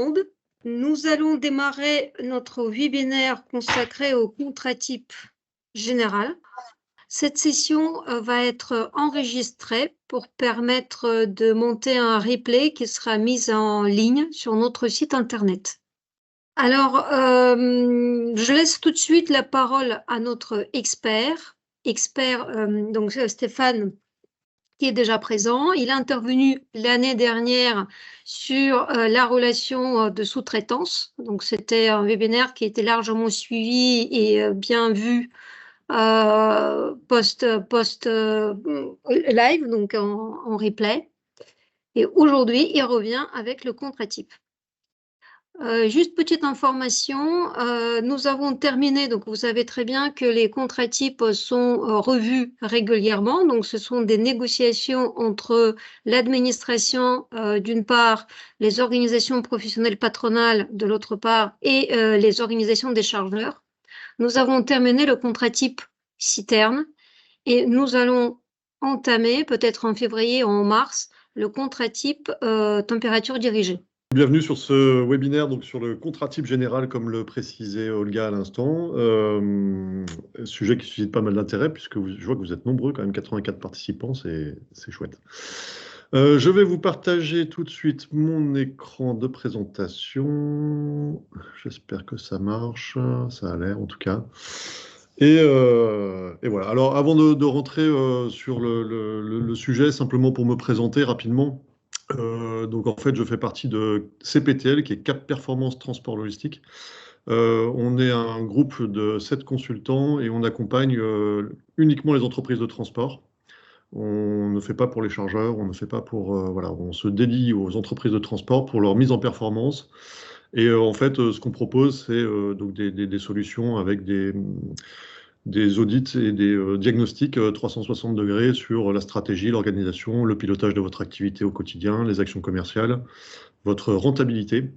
monde. Nous allons démarrer notre webinaire consacré au contrat type général. Cette session va être enregistrée pour permettre de monter un replay qui sera mis en ligne sur notre site internet. Alors, je laisse tout de suite la parole à notre expert, donc Stéphane, qui est déjà présent. Il est intervenu l'année dernière sur la relation de sous-traitance. Donc, c'était un webinaire qui était largement suivi et bien vu post-live, donc en replay. Et aujourd'hui, il revient avec le contrat type. Juste petite information, nous avons terminé, donc vous savez très bien que les contrats types sont revus régulièrement, donc ce sont des négociations entre l'administration d'une part, les organisations professionnelles patronales de l'autre part et les organisations des chargeurs. Nous avons terminé le contrat type citerne et nous allons entamer, peut-être en février ou en mars, le contrat type température dirigée. Bienvenue sur ce webinaire donc sur le contrat type général, comme le précisait Olga à l'instant. Sujet qui suscite pas mal d'intérêt, puisque je vois que vous êtes nombreux, quand même 84 participants, c'est chouette. Je vais vous partager tout de suite mon écran de présentation. J'espère que ça marche, ça a l'air en tout cas. Et voilà. Alors, avant de rentrer sur le sujet, simplement pour me présenter rapidement. Donc en fait, je fais partie de CPTL, qui est Cap Performance Transport Logistique. On est un groupe de 7 consultants et on accompagne uniquement les entreprises de transport. On ne fait pas pour les chargeurs, on ne fait pas pour... voilà, on se dédie aux entreprises de transport pour leur mise en performance. Et en fait, ce qu'on propose, c'est donc des solutions avec des audits et des diagnostics 360 degrés sur la stratégie, l'organisation, le pilotage de votre activité au quotidien, les actions commerciales, votre rentabilité,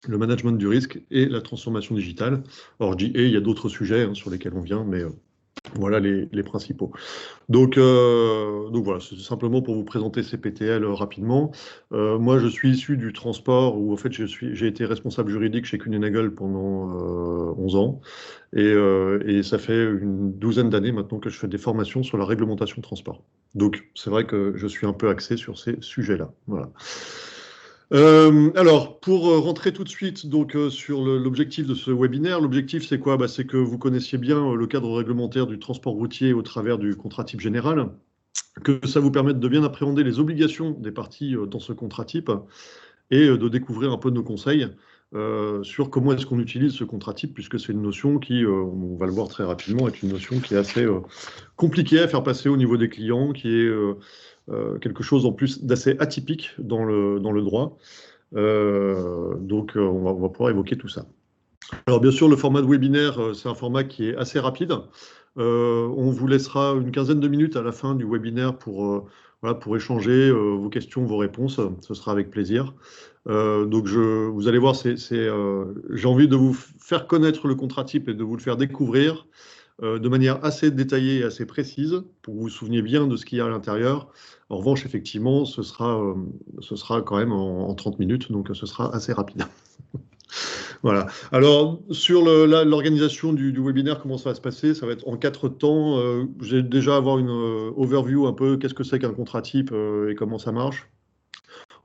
le management du risque et la transformation digitale. Alors je dis et, il y a d'autres sujets sur lesquels on vient, mais voilà les principaux. Donc voilà, c'est simplement pour vous présenter CPTL rapidement. Moi, je suis issu du transport, où en fait j'ai été responsable juridique chez Kuehne+Nagel pendant 11 ans. Et ça fait une douzaine d'années maintenant que je fais des formations sur la réglementation de transport. Donc c'est vrai que je suis un peu axé sur ces sujets-là. Voilà. Alors, pour rentrer tout de suite donc, sur l'objectif de ce webinaire, l'objectif c'est quoi? C'est que vous connaissiez bien le cadre réglementaire du transport routier au travers du contrat type général, que ça vous permette de bien appréhender les obligations des parties dans ce contrat type et de découvrir un peu nos conseils sur comment est-ce qu'on utilise ce contrat type, puisque c'est une notion qui, on va le voir très rapidement, est une notion qui est assez compliquée à faire passer au niveau des clients, qui est quelque chose en plus d'assez atypique dans le droit. Donc on va pouvoir évoquer tout ça. Alors bien sûr, le format de webinaire, c'est un format qui est assez rapide. On vous laissera une quinzaine de minutes à la fin du webinaire pour échanger vos questions, vos réponses. Ce sera avec plaisir. Donc vous allez voir, j'ai envie de vous faire connaître le contrat type et de vous le faire découvrir de manière assez détaillée et assez précise, pour que vous vous souveniez bien de ce qu'il y a à l'intérieur. En revanche, effectivement, ce sera quand même en 30 minutes, donc ce sera assez rapide. Voilà. Alors, sur l'organisation du webinaire, comment ça va se passer? Ça va être en 4 temps. Je vais déjà avoir une overview un peu, qu'est-ce que c'est qu'un contrat type et comment ça marche.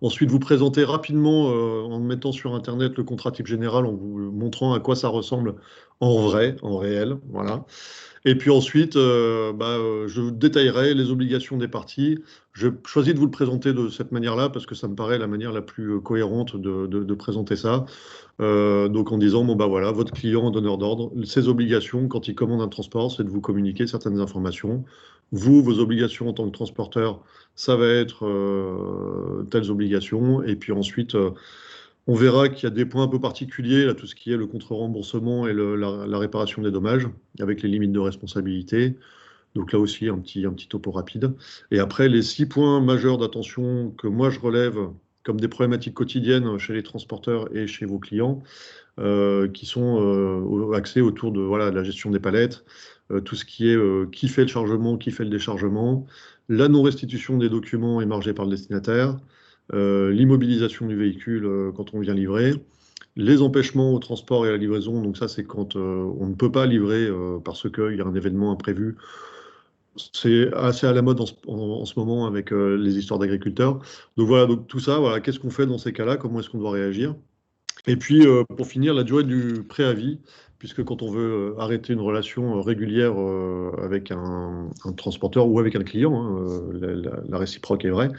Ensuite, vous présenter rapidement, en mettant sur Internet le contrat type général, en vous montrant à quoi ça ressemble en vrai, en réel. Voilà. Et puis ensuite, je détaillerai les obligations des parties. Je choisis de vous le présenter de cette manière-là parce que ça me paraît la manière la plus cohérente de présenter ça. Donc en disant, voilà, votre client, donneur d'ordre, ses obligations quand il commande un transport, c'est de vous communiquer certaines informations. Vous, vos obligations en tant que transporteur, ça va être telles obligations. Et puis ensuite, on verra qu'il y a des points un peu particuliers, là, tout ce qui est le contre-remboursement et la réparation des dommages, avec les limites de responsabilité. Donc là aussi, un petit topo rapide. Et après, les 6 points majeurs d'attention que moi je relève comme des problématiques quotidiennes chez les transporteurs et chez vos clients, qui sont axés autour de la gestion des palettes, tout ce qui est qui fait le chargement, qui fait le déchargement, la non-restitution des documents émargés par le destinataire, l'immobilisation du véhicule quand on vient livrer, les empêchements au transport et à la livraison, donc ça c'est quand on ne peut pas livrer parce qu'il y a un événement imprévu. C'est assez à la mode en ce moment avec les histoires d'agriculteurs. Donc voilà, donc tout ça, voilà, qu'est-ce qu'on fait dans ces cas-là? Comment est-ce qu'on doit réagir? Et puis pour finir, la durée du préavis, puisque quand on veut arrêter une relation régulière avec un transporteur ou avec un client, hein, la réciproque est vraie,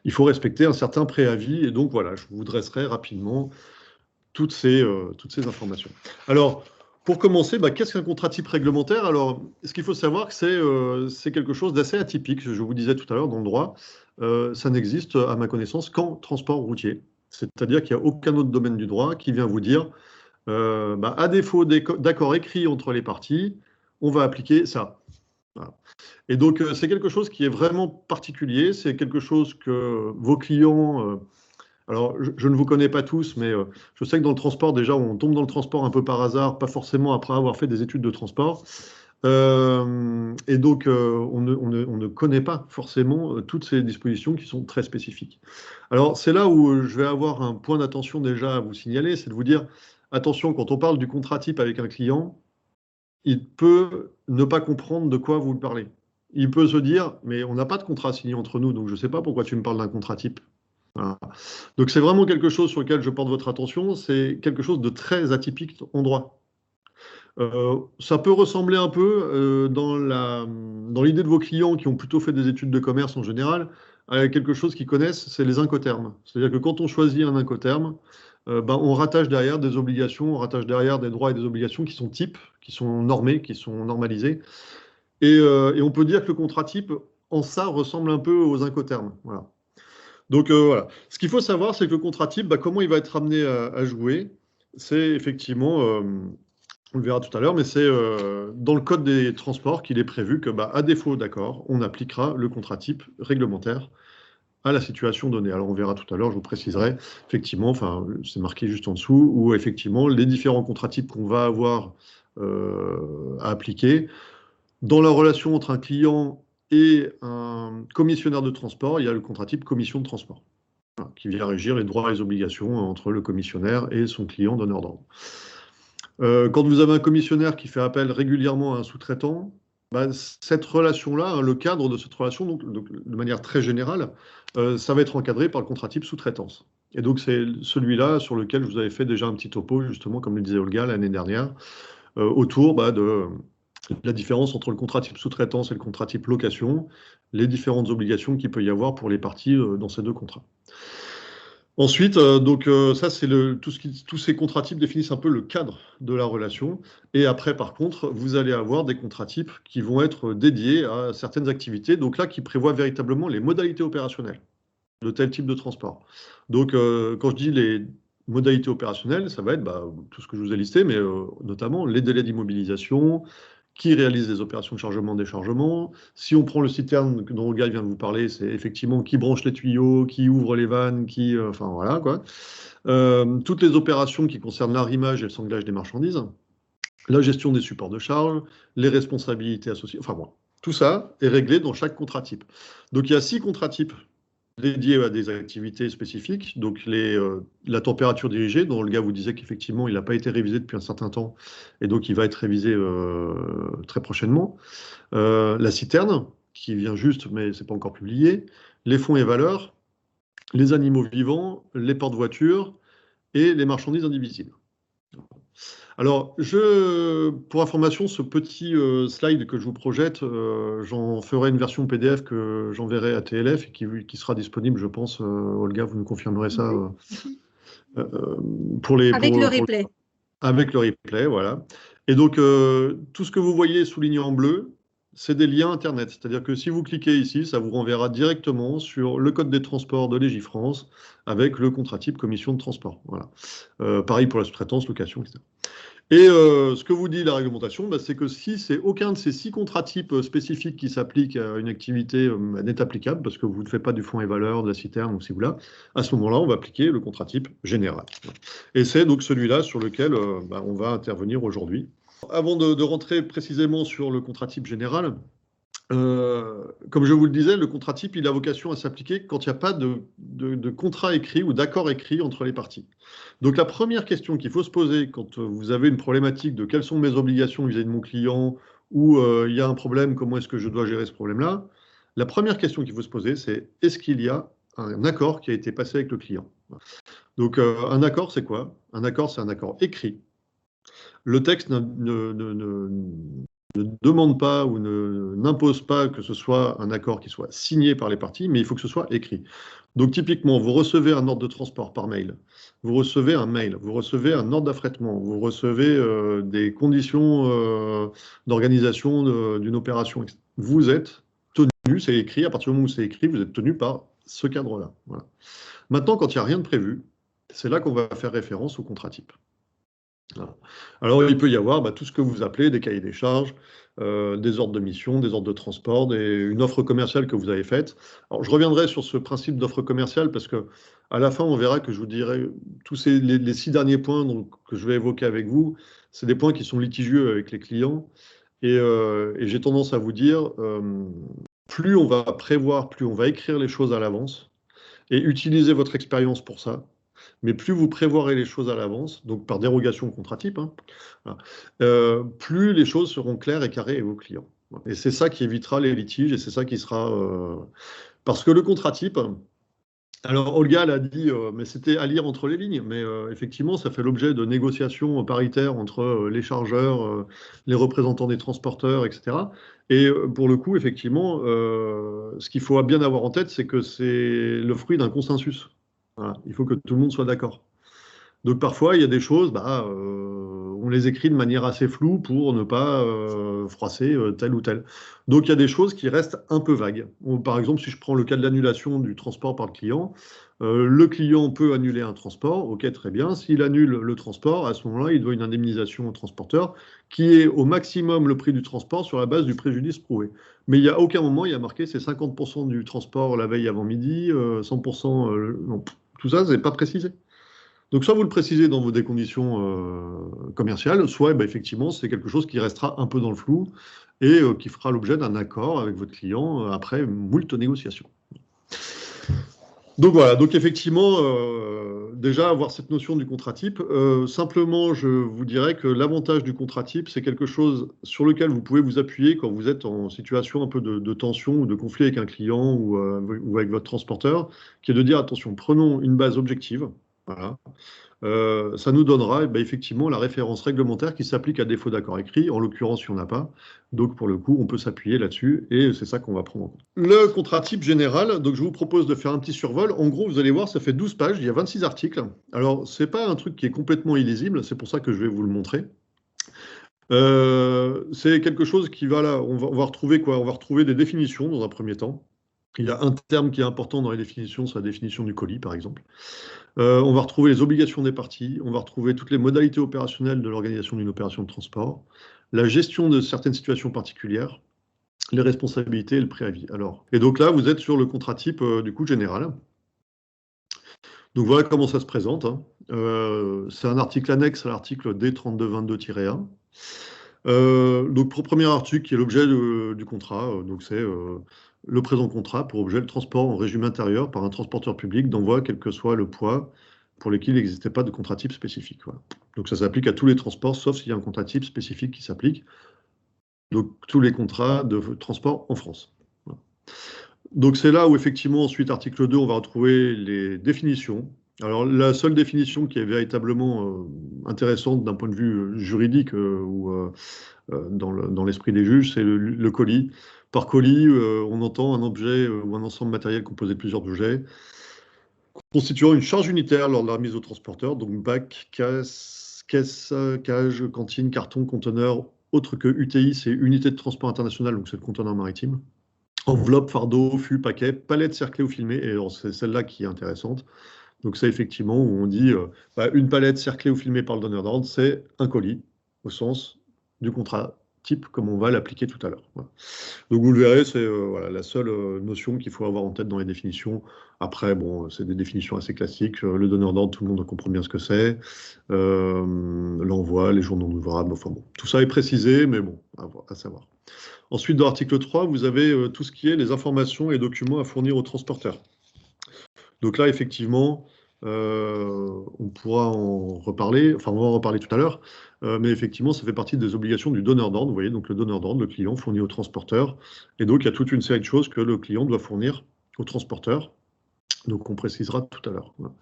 il faut respecter un certain préavis. Et donc voilà, je vous dresserai rapidement toutes ces informations. Alors, pour commencer, qu'est-ce qu'un contrat type réglementaire? Alors, ce qu'il faut savoir, c'est quelque chose d'assez atypique. Je vous disais tout à l'heure dans le droit, ça n'existe à ma connaissance qu'en transport routier. C'est-à-dire qu'il n'y a aucun autre domaine du droit qui vient vous dire, à défaut d'accord écrit entre les parties, on va appliquer ça. Voilà. Et donc, c'est quelque chose qui est vraiment particulier. C'est quelque chose que vos clients... alors, je ne vous connais pas tous, mais je sais que dans le transport, déjà, on tombe dans le transport un peu par hasard, pas forcément après avoir fait des études de transport. Et donc, on ne connaît pas forcément toutes ces dispositions qui sont très spécifiques. Alors, c'est là où je vais avoir un point d'attention déjà à vous signaler, c'est de vous dire, attention, quand on parle du contrat type avec un client, il peut ne pas comprendre de quoi vous parlez. Il peut se dire, mais on n'a pas de contrat signé entre nous, donc je ne sais pas pourquoi tu me parles d'un contrat type. Voilà. Donc c'est vraiment quelque chose sur lequel je porte votre attention, c'est quelque chose de très atypique en droit. Ça peut ressembler un peu dans l'idée de vos clients qui ont plutôt fait des études de commerce en général, à quelque chose qu'ils connaissent, c'est les incoterms. C'est-à-dire que quand on choisit un incoterm, on rattache derrière des obligations, on rattache derrière des droits et des obligations qui sont types, qui sont normés, qui sont normalisés. Et on peut dire que le contrat type, en ça, ressemble un peu aux incoterms. Voilà. Donc voilà. Ce qu'il faut savoir, c'est que le contrat type, comment il va être amené à jouer, c'est effectivement, on le verra tout à l'heure, mais c'est dans le code des transports qu'il est prévu que, à défaut d'accord, on appliquera le contrat type réglementaire à la situation donnée. Alors on verra tout à l'heure, je vous préciserai, effectivement, enfin c'est marqué juste en dessous, où effectivement les différents contrats types qu'on va avoir à appliquer, dans la relation entre un client et un commissionnaire de transport, il y a le contrat type commission de transport, qui vient régir les droits et les obligations entre le commissionnaire et son client donneur d'ordre. Quand vous avez un commissionnaire qui fait appel régulièrement à un sous-traitant, cette relation-là, le cadre de cette relation, donc, de manière très générale, ça va être encadré par le contrat type sous-traitance. Et donc c'est celui-là sur lequel je vous avais fait déjà un petit topo, justement, comme le disait Olga l'année dernière, autour de la différence entre le contrat type sous-traitance et le contrat type location, les différentes obligations qu'il peut y avoir pour les parties dans ces deux contrats. Ensuite, ça, c'est tous ces contrats types définissent un peu le cadre de la relation. Et après, par contre, vous allez avoir des contrats types qui vont être dédiés à certaines activités, donc là, qui prévoient véritablement les modalités opérationnelles de tel type de transport. Donc, quand je dis les modalités opérationnelles, ça va être tout ce que je vous ai listé, mais notamment les délais d'immobilisation, qui réalise les opérations de chargement-déchargement. Si on prend le citerne dont Olga vient de vous parler, c'est effectivement qui branche les tuyaux, qui ouvre les vannes, enfin voilà quoi. Toutes les opérations qui concernent l'arrimage et le sanglage des marchandises, la gestion des supports de charge, les responsabilités associées, enfin bon, tout ça est réglé dans chaque contrat type. Donc il y a 6 contrats types dédiés à des activités spécifiques, donc la température dirigée, dont le gars vous disait qu'effectivement il n'a pas été révisé depuis un certain temps, et donc il va être révisé très prochainement. La citerne, qui vient juste, mais c'est pas encore publié, les fonds et valeurs, les animaux vivants, les porte-voitures et les marchandises indivisibles. Alors, pour information, ce petit slide que je vous projette, j'en ferai une version PDF que j'enverrai à TLF et qui sera disponible, je pense, Olga, vous nous confirmerez ça avec le replay. Avec le replay, voilà. Et donc, tout ce que vous voyez souligné en bleu, c'est des liens Internet. C'est-à-dire que si vous cliquez ici, ça vous renverra directement sur le code des transports de Légifrance avec le contrat type commission de transport. Voilà. Pareil pour la sous-traitance, location, etc. Et ce que vous dit la réglementation, c'est que si c'est aucun de ces 6 contrats types spécifiques qui s'appliquent à une activité n'est applicable, parce que vous ne faites pas du fonds et valeurs, de la citerne, ou si vous là, à ce moment-là, on va appliquer le contrat type général. Et c'est donc celui-là sur lequel on va intervenir aujourd'hui. Avant de rentrer précisément sur le contrat type général, comme je vous le disais, le contrat type, il a vocation à s'appliquer quand il n'y a pas de contrat écrit ou d'accord écrit entre les parties. Donc la première question qu'il faut se poser quand vous avez une problématique de quelles sont mes obligations vis-à-vis de mon client ou il y a un problème, comment est-ce que je dois gérer ce problème-là, la première question qu'il faut se poser, c'est est-ce qu'il y a un accord qui a été passé avec le client? Donc un accord, c'est quoi? Un accord, c'est un accord écrit. Le texte ne demande pas ou n'impose pas que ce soit un accord qui soit signé par les parties, mais il faut que ce soit écrit. Donc typiquement, vous recevez un ordre de transport par mail, vous recevez un mail, vous recevez un ordre d'affrètement, vous recevez des conditions d'organisation d'une opération. Vous êtes tenu, c'est écrit, à partir du moment où c'est écrit, vous êtes tenu par ce cadre-là. Voilà. Maintenant, quand il n'y a rien de prévu, c'est là qu'on va faire référence au contrat type. Voilà. Alors, il peut y avoir tout ce que vous appelez des cahiers des charges, des ordres de mission, des ordres de transport, une offre commerciale que vous avez faite. Alors, je reviendrai sur ce principe d'offre commerciale parce que à la fin, on verra que je vous dirai tous les 6 derniers points que je vais évoquer avec vous. C'est des points qui sont litigieux avec les clients. Et j'ai tendance à vous dire, plus on va prévoir, plus on va écrire les choses à l'avance et utiliser votre expérience pour ça. Mais plus vous prévoirez les choses à l'avance, donc par dérogation au contrat type, voilà, plus les choses seront claires et carrées avec vos clients. Et c'est ça qui évitera les litiges et c'est ça qui sera... Parce que le contrat type, alors Olga l'a dit, mais c'était à lire entre les lignes, mais effectivement, ça fait l'objet de négociations paritaires entre les chargeurs, les représentants des transporteurs, etc. Et pour le coup, effectivement, ce qu'il faut bien avoir en tête, c'est que c'est le fruit d'un consensus. Voilà. Il faut que tout le monde soit d'accord. Donc parfois, il y a des choses, on les écrit de manière assez floue pour ne pas froisser tel ou tel. Donc il y a des choses qui restent un peu vagues. Par exemple, si je prends le cas de l'annulation du transport par le client peut annuler un transport, ok, très bien. S'il annule le transport, à ce moment-là, il doit une indemnisation au transporteur qui est au maximum le prix du transport sur la base du préjudice prouvé. Mais il n'y a aucun moment, il y a marqué c'est 50% du transport la veille avant midi, 100%, non, tout ça, c'est pas précisé. Donc, soit vous le précisez dans des conditions commerciales, soit effectivement, c'est quelque chose qui restera un peu dans le flou et qui fera l'objet d'un accord avec votre client après moult négociations. Donc voilà, donc effectivement, déjà avoir cette notion du contrat type, simplement je vous dirais que l'avantage du contrat type, c'est quelque chose sur lequel vous pouvez vous appuyer quand vous êtes en situation un peu de tension ou de conflit avec un client ou avec votre transporteur, qui est de dire attention, prenons une base objective. Voilà. Ça nous donnera effectivement la référence réglementaire qui s'applique à défaut d'accord écrit, en l'occurrence, il n'y en a pas. Donc, pour le coup, on peut s'appuyer là-dessus et c'est ça qu'on va prendre en compte. Le contrat type général, donc je vous propose de faire un petit survol. En gros, vous allez voir, ça fait 12 pages, il y a 26 articles. Alors, ce n'est pas un truc qui est complètement illisible, c'est pour ça que je vais vous le montrer. C'est quelque chose qui va là, on va retrouver quoi? On va retrouver des définitions dans un premier temps. Il y a un terme qui est important dans les définitions, c'est la définition du colis, par exemple. On va retrouver les obligations des parties, on va retrouver toutes les modalités opérationnelles de l'organisation d'une opération de transport, la gestion de certaines situations particulières, les responsabilités et le préavis. Alors, et donc là, vous êtes sur le contrat type du coup général. Donc voilà comment ça se présente. C'est un article annexe à l'article D3222-1. Donc pour le premier article qui est l'objet du contrat, donc c'est le présent contrat pour objet le transport en régime intérieur par un transporteur public d'envoi quel que soit le poids pour lesquels il n'existait pas de contrat type spécifique. Voilà. Donc ça s'applique à tous les transports sauf s'il y a un contrat type spécifique qui s'applique. Donc tous les contrats de transport en France. Voilà. Donc c'est là où effectivement ensuite article 2 on va retrouver les définitions. Alors la seule définition qui est véritablement intéressante d'un point de vue juridique ou dans l'esprit des juges, c'est le colis. Par colis, on entend un objet ou un ensemble matériel composé de plusieurs objets, constituant une charge unitaire lors de la remise au transporteur, donc bac, caisse, cage, cantine, carton, conteneur, autre que UTI, c'est unité de transport international, donc c'est le conteneur maritime. Enveloppe, fardeau, fût, paquet, palette cerclée ou filmée, et c'est celle-là qui est intéressante. Donc c'est effectivement où on dit une palette cerclée ou filmée par le donneur d'ordre, c'est un colis, au sens du contrat type, comme on va l'appliquer tout à l'heure. Voilà. Donc vous le verrez, c'est voilà, la seule notion qu'il faut avoir en tête dans les définitions. Après, bon, c'est des définitions assez classiques. Le donneur d'ordre, tout le monde comprend bien ce que c'est. L'envoi, les jours non ouvrables, enfin bon. Tout ça est précisé, mais bon, à savoir. Ensuite, dans l'article 3, vous avez tout ce qui est les informations et documents à fournir aux transporteurs. Donc là, effectivement, on pourra en reparler, enfin on va en reparler tout à l'heure, mais effectivement, ça fait partie des obligations du donneur d'ordre. Vous voyez, donc le donneur d'ordre, le client fournit au transporteur, et donc il y a toute une série de choses que le client doit fournir au transporteur. Donc on précisera tout à l'heure. Voilà.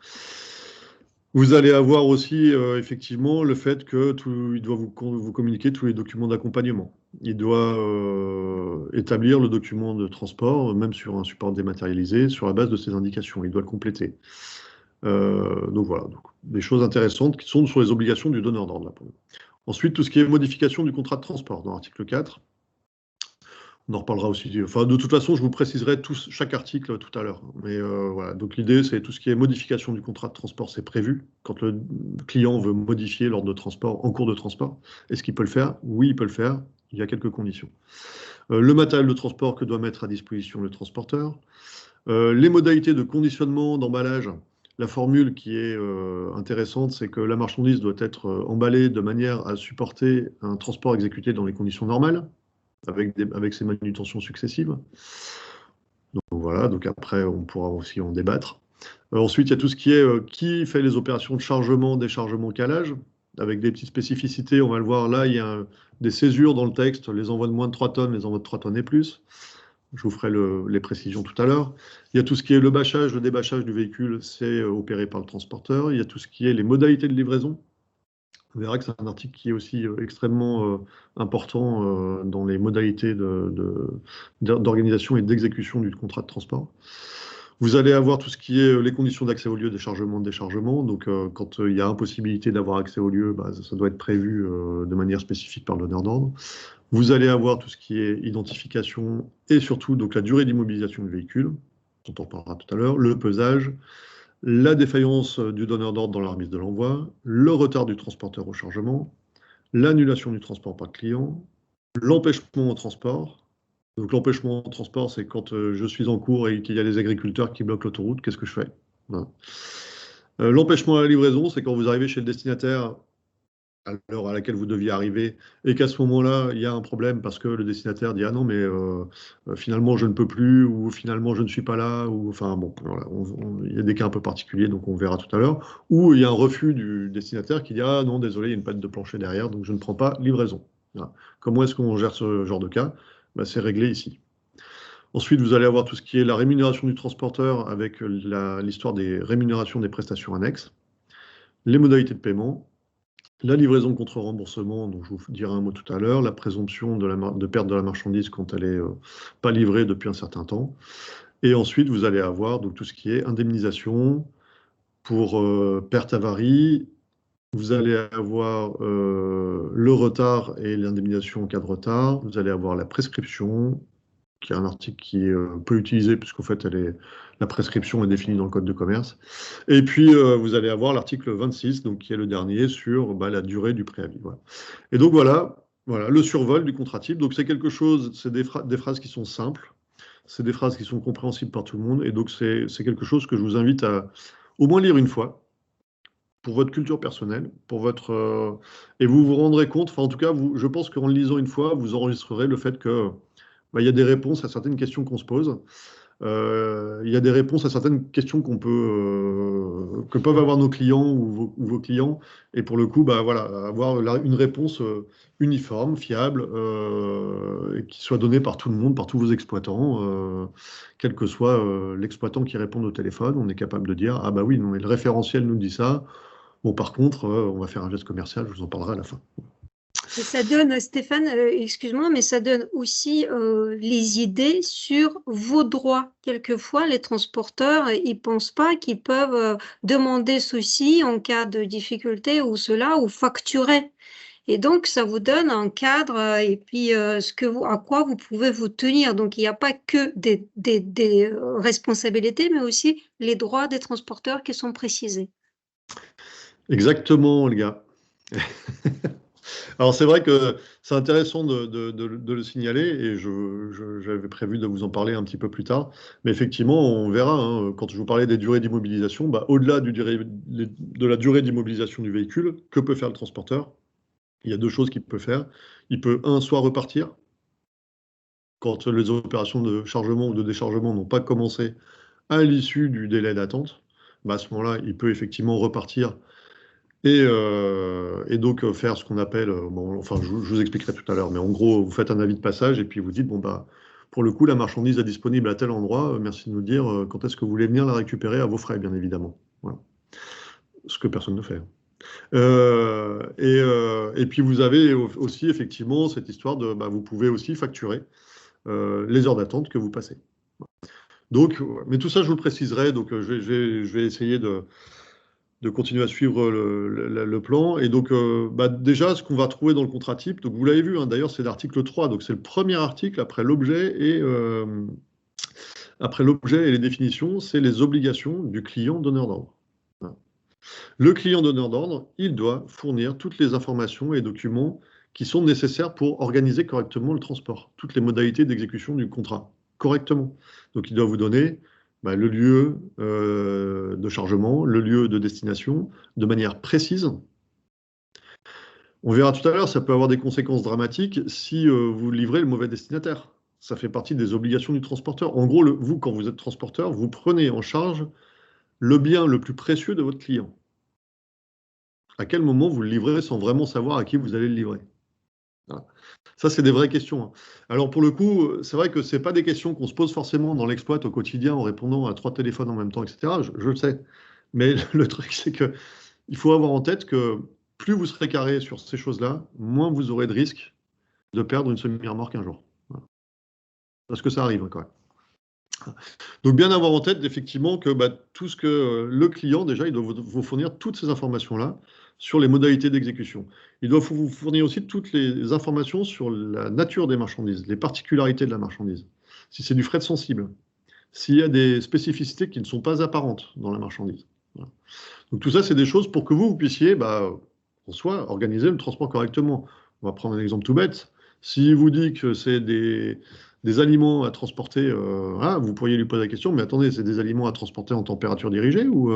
Vous allez avoir aussi effectivement le fait qu'il doit vous communiquer tous les documents d'accompagnement. Il doit établir le document de transport, même sur un support dématérialisé, sur la base de ces indications. Il doit le compléter. Donc voilà, donc, des choses intéressantes qui sont sur les obligations du donneur d'ordre. Ensuite, tout ce qui est modification du contrat de transport, dans l'article 4. On en reparlera aussi. Enfin, de toute façon, je vous préciserai chaque article tout à l'heure. Mais voilà, donc l'idée, c'est tout ce qui est modification du contrat de transport, c'est prévu. Quand le client veut modifier l'ordre de transport en cours de transport, est-ce qu'il peut le faire? Oui, il peut le faire. Il y a quelques conditions. Le matériel de transport que doit mettre à disposition le transporteur. Les modalités de conditionnement, d'emballage. La formule qui est intéressante, c'est que la marchandise doit être emballée de manière à supporter un transport exécuté dans les conditions normales, avec ses manutentions successives. Donc voilà, donc après, on pourra aussi en débattre. Ensuite, il y a tout ce qui est qui fait les opérations de chargement, déchargement, calage, avec des petites spécificités. On va le voir là, il y a des césures dans le texte, les envois de moins de 3 tonnes, les envois de 3 tonnes et plus. Je vous ferai les précisions tout à l'heure. Il y a tout ce qui est le bâchage, le débâchage du véhicule, c'est opéré par le transporteur. Il y a tout ce qui est les modalités de livraison. On verra que c'est un article qui est aussi extrêmement important dans les modalités d'organisation et d'exécution du contrat de transport. Vous allez avoir tout ce qui est les conditions d'accès au lieu, déchargement, déchargement. Donc, quand il y a impossibilité d'avoir accès au lieu, bah, ça doit être prévu de manière spécifique par le donneur d'ordre. Vous allez avoir tout ce qui est identification et surtout donc, la durée d'immobilisation du véhicule, dont on parlera tout à l'heure, le pesage, la défaillance du donneur d'ordre dans la remise de l'envoi, le retard du transporteur au chargement, l'annulation du transport par client, l'empêchement au transport. Donc l'empêchement au transport, c'est quand je suis en cours et qu'il y a des agriculteurs qui bloquent l'autoroute, qu'est-ce que je fais? Voilà. L'empêchement à la livraison, c'est quand vous arrivez chez le destinataire à l'heure à laquelle vous deviez arriver, et qu'à ce moment-là, il y a un problème parce que le destinataire dit « Ah non, mais finalement, je ne peux plus » ou « Finalement, je ne suis pas là » ou enfin bon, voilà, il y a des cas un peu particuliers, donc on verra tout à l'heure. Ou il y a un refus du destinataire qui dit « Ah non, désolé, il y a une panne de plancher derrière, donc je ne prends pas livraison. » Voilà. Comment est-ce qu'on gère ce genre de cas? Bah, c'est réglé ici. Ensuite, vous allez avoir tout ce qui est la rémunération du transporteur avec l'histoire des rémunérations des prestations annexes, les modalités de paiement, la livraison contre remboursement, dont je vous dirai un mot tout à l'heure, la présomption de perte de la marchandise quand elle n'est pas livrée depuis un certain temps. Et ensuite, vous allez avoir donc, tout ce qui est indemnisation pour perte avarie. Vous allez avoir le retard et l'indemnisation en cas de retard. Vous allez avoir la prescription, qui est un article qui est peu utilisé, puisqu'en fait, la prescription est définie dans le Code de commerce. Et puis, vous allez avoir l'article 26, donc, qui est le dernier, sur la durée du préavis. Voilà. Et donc, voilà, le survol du contrat type. Donc, c'est quelque chose, c'est des phrases qui sont simples, c'est des phrases qui sont compréhensibles par tout le monde, et donc, c'est quelque chose que je vous invite à au moins lire une fois, pour votre culture personnelle, pour votre... et vous vous rendrez compte, enfin, en tout cas, je pense qu'en le lisant une fois, vous enregistrerez le fait que il y a des réponses à certaines questions qu'on se pose. Il y a des réponses à certaines questions que peuvent avoir nos clients ou vos clients. Et pour le coup, voilà, avoir une réponse uniforme, fiable, et qui soit donnée par tout le monde, par tous vos exploitants, quel que soit l'exploitant qui répond au téléphone, on est capable de dire, ah bah oui, non, mais le référentiel nous dit ça. Bon, par contre, on va faire un geste commercial, je vous en parlerai à la fin. Et ça donne, Stéphane, excuse-moi, mais ça donne aussi les idées sur vos droits. Quelquefois, les transporteurs, ils pensent pas qu'ils peuvent demander ceci en cas de difficulté ou cela, ou facturer. Et donc, ça vous donne un cadre et puis à quoi vous pouvez vous tenir. Donc, il n'y a pas que des responsabilités, mais aussi les droits des transporteurs qui sont précisés. Exactement, les gars. Alors c'est vrai que c'est intéressant de le signaler et j'avais prévu de vous en parler un petit peu plus tard. Mais effectivement, on verra, hein, quand je vous parlais des durées d'immobilisation, au-delà de la durée d'immobilisation du véhicule, que peut faire le transporteur? Il y a deux choses qu'il peut faire. Il peut, soit repartir, quand les opérations de chargement ou de déchargement n'ont pas commencé à l'issue du délai d'attente, bah, à ce moment-là, il peut effectivement repartir et donc faire ce qu'on appelle, bon, enfin, je vous expliquerai tout à l'heure, mais en gros, vous faites un avis de passage et puis vous dites, bon, bah, pour le coup, la marchandise est disponible à tel endroit, merci de nous dire quand est-ce que vous voulez venir la récupérer à vos frais, bien évidemment. Voilà. Ce que personne ne fait. Et puis vous avez aussi effectivement cette histoire de, bah, vous pouvez aussi facturer les heures d'attente que vous passez. Donc, mais tout ça, je vous le préciserai. Donc, je vais essayer de continuer à suivre le plan. Et donc, bah, déjà, ce qu'on va trouver dans le contrat type, donc vous l'avez vu, hein, d'ailleurs, c'est l'article 3. Donc, c'est le premier article après l'objet et les définitions, c'est les obligations du client donneur d'ordre. Voilà. Le client donneur d'ordre, il doit fournir toutes les informations et documents qui sont nécessaires pour organiser correctement le transport, toutes les modalités d'exécution du contrat, correctement. Donc, il doit vous donner bah, le lieu de chargement, le lieu de destination, de manière précise. On verra tout à l'heure, ça peut avoir des conséquences dramatiques si vous livrez le mauvais destinataire. Ça fait partie des obligations du transporteur. En gros, vous, quand vous êtes transporteur, vous prenez en charge le bien le plus précieux de votre client. À quel moment vous le livrez sans vraiment savoir à qui vous allez le livrer? Voilà. Ça, c'est des vraies questions, hein. Alors, pour le coup, c'est vrai que ce n'est pas des questions qu'on se pose forcément dans l'exploit au quotidien en répondant à 3 téléphones en même temps, etc. Je le sais. Mais le truc, c'est qu'il faut avoir en tête que plus vous serez carré sur ces choses-là, moins vous aurez de risques de perdre une semi-remorque un jour. Voilà. Parce que ça arrive quand même. Donc, bien avoir en tête, effectivement, que bah, tout ce que le client, déjà, il doit vous fournir toutes ces informations-là sur les modalités d'exécution. Il doit vous fournir aussi toutes les informations sur la nature des marchandises, les particularités de la marchandise. Si c'est du fret sensible, s'il y a des spécificités qui ne sont pas apparentes dans la marchandise. Voilà. Donc, tout ça, c'est des choses pour que vous puissiez, bah, en soi, organiser le transport correctement. On va prendre un exemple tout bête. S'il vous dit que c'est des aliments à transporter, vous pourriez lui poser la question, mais attendez, c'est des aliments à transporter en température dirigée ou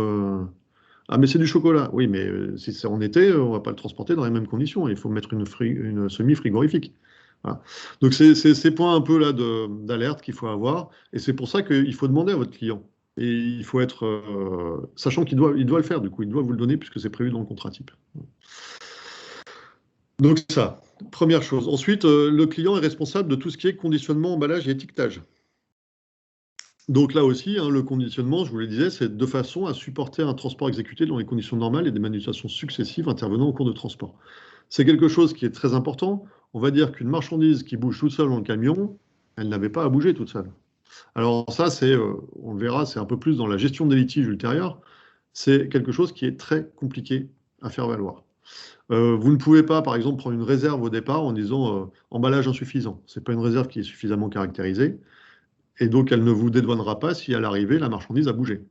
Ah, mais c'est du chocolat. Oui, mais si c'est en été, on ne va pas le transporter dans les mêmes conditions. Il faut mettre une semi-frigorifique. Voilà. Donc, c'est ces points un peu là d'alerte qu'il faut avoir. Et c'est pour ça qu'il faut demander à votre client. Et il faut être, sachant qu'il doit le faire, du coup, il doit vous le donner puisque c'est prévu dans le contrat type. Donc ça, première chose. Ensuite, le client est responsable de tout ce qui est conditionnement, emballage et étiquetage. Donc là aussi, hein, le conditionnement, je vous le disais, c'est de façon à supporter un transport exécuté dans les conditions normales et des manipulations successives intervenant au cours de transport. C'est quelque chose qui est très important. On va dire qu'une marchandise qui bouge toute seule dans le camion, elle n'avait pas à bouger toute seule. Alors ça, on le verra, c'est un peu plus dans la gestion des litiges ultérieurs. C'est quelque chose qui est très compliqué à faire valoir. Vous ne pouvez pas, par exemple, prendre une réserve au départ en disant emballage insuffisant. Ce n'est pas une réserve qui est suffisamment caractérisée. Et donc, elle ne vous dédouanera pas si à l'arrivée, la marchandise a bougé.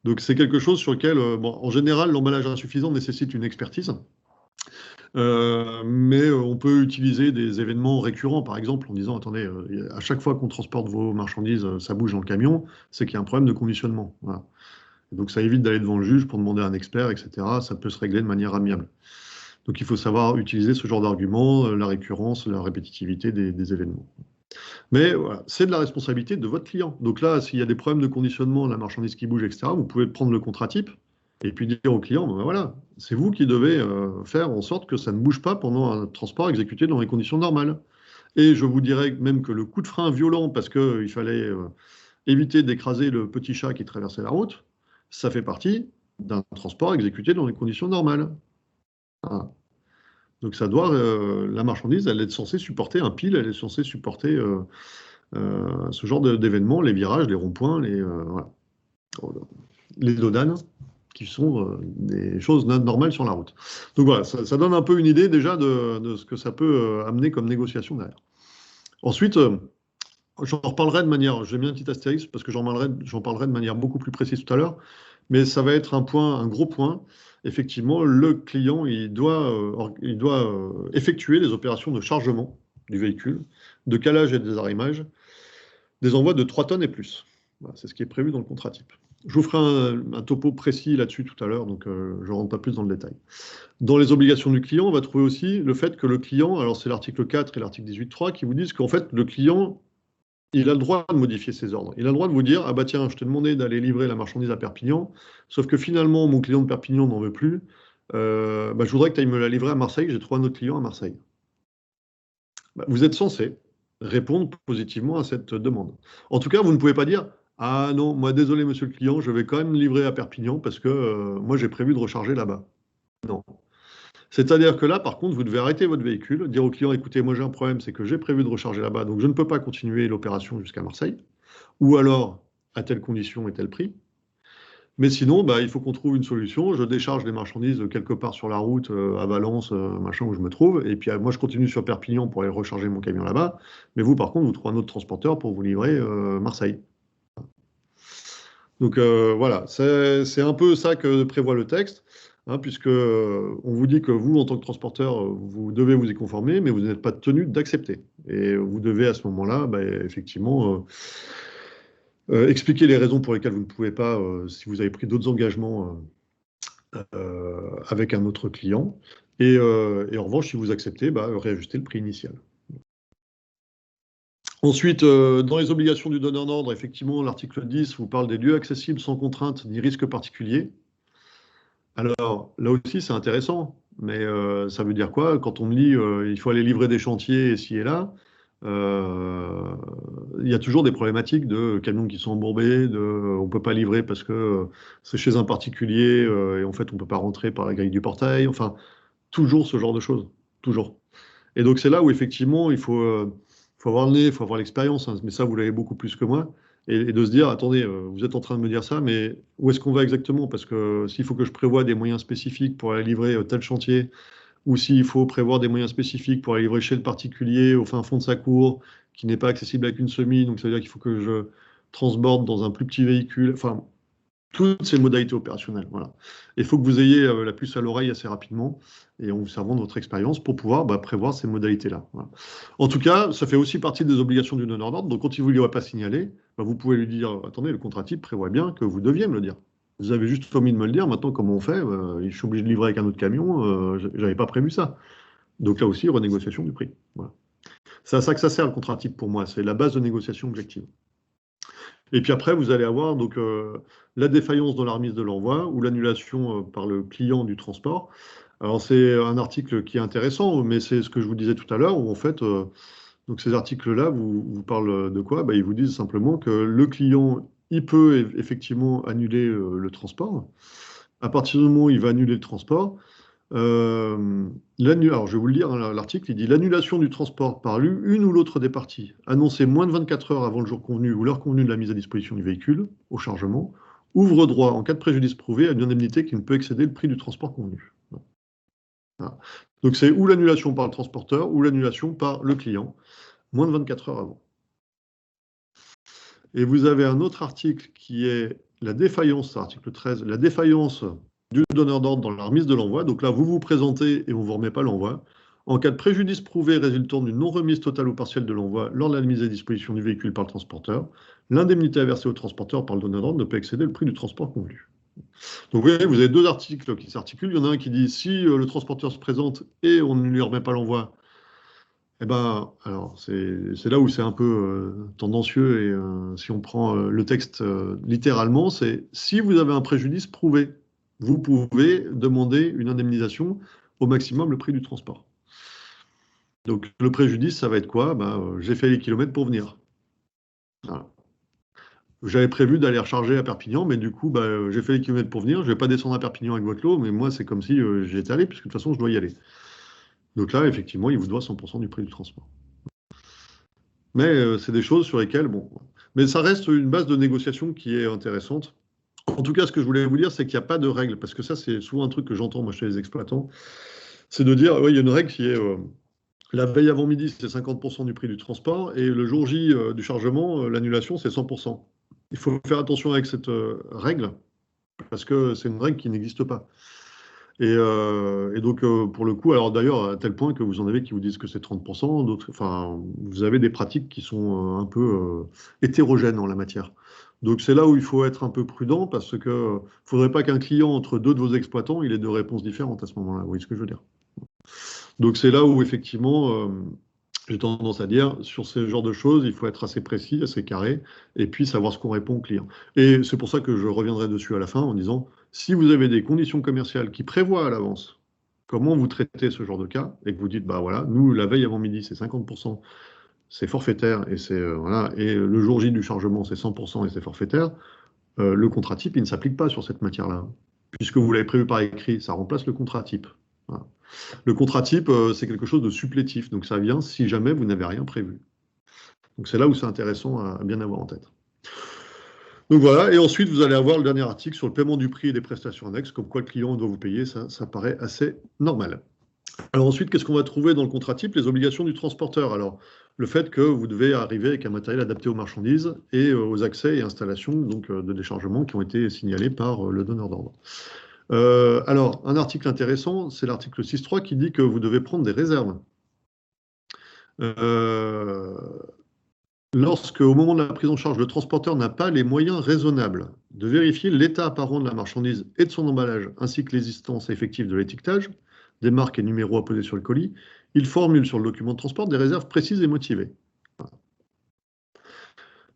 Donc, c'est quelque chose sur lequel, bon, en général, l'emballage insuffisant nécessite une expertise. Mais on peut utiliser des événements récurrents, par exemple, en disant, attendez, à chaque fois qu'on transporte vos marchandises, ça bouge dans le camion, c'est qu'il y a un problème de conditionnement. Voilà. Donc, ça évite d'aller devant le juge pour demander à un expert, etc. Ça peut se régler de manière amiable. Donc, il faut savoir utiliser ce genre d'argument, la récurrence, la répétitivité des événements. Mais voilà, c'est de la responsabilité de votre client. Donc là, s'il y a des problèmes de conditionnement, la marchandise qui bouge, etc., vous pouvez prendre le contrat type et puis dire au client, ben voilà, c'est vous qui devez faire en sorte que ça ne bouge pas pendant un transport exécuté dans les conditions normales. Et je vous dirais même que le coup de frein violent, parce qu'il fallait éviter d'écraser le petit chat qui traversait la route, ça fait partie d'un transport exécuté dans les conditions normales. Voilà. Donc ça doit, la marchandise, elle est censée supporter un pile, elle est censée supporter ce genre d'événements, les virages, les ronds-points, voilà. Les dodanes, qui sont des choses normales sur la route. Donc voilà, ça donne un peu une idée déjà de ce que ça peut amener comme négociation derrière. Ensuite, j'en reparlerai de manière, j'ai mis un petit astérisque parce que j'en parlerai de manière beaucoup plus précise tout à l'heure, mais ça va être un gros point. Effectivement, le client, il doit effectuer les opérations de chargement du véhicule, de calage et de désarrimage, des envois de 3 tonnes et plus. Voilà, c'est ce qui est prévu dans le contrat type. Je vous ferai un topo précis là-dessus tout à l'heure, donc je ne rentre pas plus dans le détail. Dans les obligations du client, on va trouver aussi le fait que le client, alors c'est l'article 4 et l'article 18.3 qui vous disent qu'en fait, le client, il a le droit de modifier ses ordres. Il a le droit de vous dire, ah bah tiens, je t'ai demandé d'aller livrer la marchandise à Perpignan, sauf que finalement, mon client de Perpignan n'en veut plus, bah, je voudrais que tu ailles me la livrer à Marseille, j'ai trouvé un autre client à Marseille. Bah, vous êtes censé répondre positivement à cette demande. En tout cas, vous ne pouvez pas dire, ah non, moi désolé monsieur le client, je vais quand même livrer à Perpignan parce que moi j'ai prévu de recharger là-bas. Non. C'est-à-dire que là, par contre, vous devez arrêter votre véhicule, dire au client, écoutez, moi j'ai un problème, c'est que j'ai prévu de recharger là-bas, donc je ne peux pas continuer l'opération jusqu'à Marseille, ou alors à telle condition et tel prix. Mais sinon, bah, il faut qu'on trouve une solution. Je décharge les marchandises quelque part sur la route, à Valence, machin, où je me trouve, et puis moi je continue sur Perpignan pour aller recharger mon camion là-bas. Mais vous, par contre, vous trouvez un autre transporteur pour vous livrer Marseille. Donc voilà, c'est un peu ça que prévoit le texte. Hein, puisque on vous dit que vous, en tant que transporteur, vous devez vous y conformer, mais vous n'êtes pas tenu d'accepter. Et vous devez à ce moment-là, bah, effectivement, expliquer les raisons pour lesquelles vous ne pouvez pas, si vous avez pris d'autres engagements avec un autre client. Et en revanche, si vous acceptez, bah, réajuster le prix initial. Ensuite, dans les obligations du donneur d'ordre, effectivement, l'article 10 vous parle des lieux accessibles sans contrainte ni risque particulier. Alors, là aussi, c'est intéressant, mais ça veut dire quoi? Quand on me dit il faut aller livrer des chantiers ici et là, il y a toujours des problématiques de camions qui sont embourbés, on ne peut pas livrer parce que c'est chez un particulier et en fait, on ne peut pas rentrer par la grille du portail. Enfin, toujours ce genre de choses. Toujours. Et donc, c'est là où effectivement, il faut avoir le nez, il faut avoir l'expérience, hein, mais ça, vous l'avez beaucoup plus que moi. Et de se dire, attendez, vous êtes en train de me dire ça, mais où est-ce qu'on va exactement? Parce que s'il faut que je prévoie des moyens spécifiques pour aller livrer tel chantier, ou s'il faut prévoir des moyens spécifiques pour aller livrer chez le particulier au fin fond de sa cour, qui n'est pas accessible avec une semi, donc ça veut dire qu'il faut que je transborde dans un plus petit véhicule, enfin, toutes ces modalités opérationnelles. Voilà. Il faut que vous ayez la puce à l'oreille assez rapidement et en vous servant de votre expérience pour pouvoir prévoir ces modalités-là. Voilà. En tout cas, ça fait aussi partie des obligations du donneur d'ordre. Donc, quand il ne vous l'aurait pas signalé, vous pouvez lui dire attendez, le contrat type prévoit bien que vous deviez me le dire. Vous avez juste omis de me le dire. Maintenant, comment on fait? Je suis obligé de livrer avec un autre camion. Je n'avais pas prévu ça. Donc, là aussi, renégociation du prix. Voilà. C'est à ça que ça sert le contrat type pour moi. C'est la base de négociation objective. Et puis après, vous allez avoir donc, la défaillance dans la remise de l'envoi ou l'annulation par le client du transport. Alors, c'est un article qui est intéressant, mais c'est ce que je vous disais tout à l'heure, où en fait, donc ces articles-là vous parlent de quoi? Ils vous disent simplement que le client, il peut effectivement annuler le transport. À partir du moment où il va annuler le transport, alors je vais vous le lire, hein, l'article, il dit l'annulation du transport par l'une ou l'autre des parties, annoncée moins de 24 heures avant le jour convenu ou l'heure convenue de la mise à disposition du véhicule, au chargement, ouvre droit, en cas de préjudice prouvé, à une indemnité qui ne peut excéder le prix du transport convenu. Voilà. Donc c'est ou l'annulation par le transporteur ou l'annulation par le client, moins de 24 heures avant. Et vous avez un autre article qui est la défaillance, article 13, la défaillance du donneur d'ordre dans la remise de l'envoi. Donc là, vous vous présentez et on ne vous remet pas l'envoi. En cas de préjudice prouvé résultant d'une non-remise totale ou partielle de l'envoi lors de la mise à disposition du véhicule par le transporteur, l'indemnité à verser au transporteur par le donneur d'ordre ne peut excéder le prix du transport convenu. Donc vous voyez, vous avez deux articles qui s'articulent. Il y en a un qui dit si le transporteur se présente et on ne lui remet pas l'envoi, eh ben, alors c'est là où c'est un peu tendancieux et si on prend le texte littéralement, c'est si vous avez un préjudice prouvé, vous pouvez demander une indemnisation au maximum le prix du transport. Donc le préjudice, ça va être quoi? J'ai fait les kilomètres pour venir. Voilà. J'avais prévu d'aller recharger à Perpignan, mais du coup, j'ai fait les kilomètres pour venir. Je ne vais pas descendre à Perpignan avec votre lot, mais moi, c'est comme si j'y étais allé, puisque de toute façon, je dois y aller. Donc là, effectivement, il vous doit 100% du prix du transport. Mais c'est des choses sur lesquelles, bon. Mais ça reste une base de négociation qui est intéressante. En tout cas, ce que je voulais vous dire, c'est qu'il n'y a pas de règle, parce que ça, c'est souvent un truc que j'entends moi chez les exploitants, c'est de dire, il y a une règle qui est la veille avant midi, c'est 50% du prix du transport, et le jour J du chargement, l'annulation, c'est 100%. Il faut faire attention avec cette règle, parce que c'est une règle qui n'existe pas. Et donc, pour le coup, alors d'ailleurs, à tel point que vous en avez qui vous disent que c'est 30%, d'autres, enfin, vous avez des pratiques qui sont un peu hétérogènes en la matière. Donc, c'est là où il faut être un peu prudent parce que ne faudrait pas qu'un client, entre deux de vos exploitants, il ait deux réponses différentes à ce moment-là. Vous voyez ce que je veux dire? Donc, c'est là où, effectivement, j'ai tendance à dire, sur ce genre de choses, il faut être assez précis, assez carré, et puis savoir ce qu'on répond au client. Et c'est pour ça que je reviendrai dessus à la fin en disant, si vous avez des conditions commerciales qui prévoient à l'avance comment vous traitez ce genre de cas, et que vous dites, bah voilà, nous, la veille avant midi, c'est 50%, c'est forfaitaire, et voilà, et le jour J du chargement, c'est 100% et c'est forfaitaire, le contrat type, il ne s'applique pas sur cette matière-là. Puisque vous l'avez prévu par écrit, ça remplace le contrat type. Voilà. Le contrat type, c'est quelque chose de supplétif, donc ça vient si jamais vous n'avez rien prévu. Donc c'est là où c'est intéressant à bien avoir en tête. Donc voilà, et ensuite vous allez avoir le dernier article sur le paiement du prix et des prestations annexes, comme quoi le client doit vous payer, ça paraît assez normal. Alors ensuite, qu'est-ce qu'on va trouver dans le contrat type? Les obligations du transporteur. Alors, le fait que vous devez arriver avec un matériel adapté aux marchandises et aux accès et installations donc, de déchargement qui ont été signalés par le donneur d'ordre. Alors, un article intéressant, c'est l'article 6.3 qui dit que vous devez prendre des réserves. Lorsque, au moment de la prise en charge, le transporteur n'a pas les moyens raisonnables de vérifier l'état apparent de la marchandise et de son emballage, ainsi que l'existence effective de l'étiquetage, des marques et numéros apposés sur le colis, il formule sur le document de transport des réserves précises et motivées. Voilà.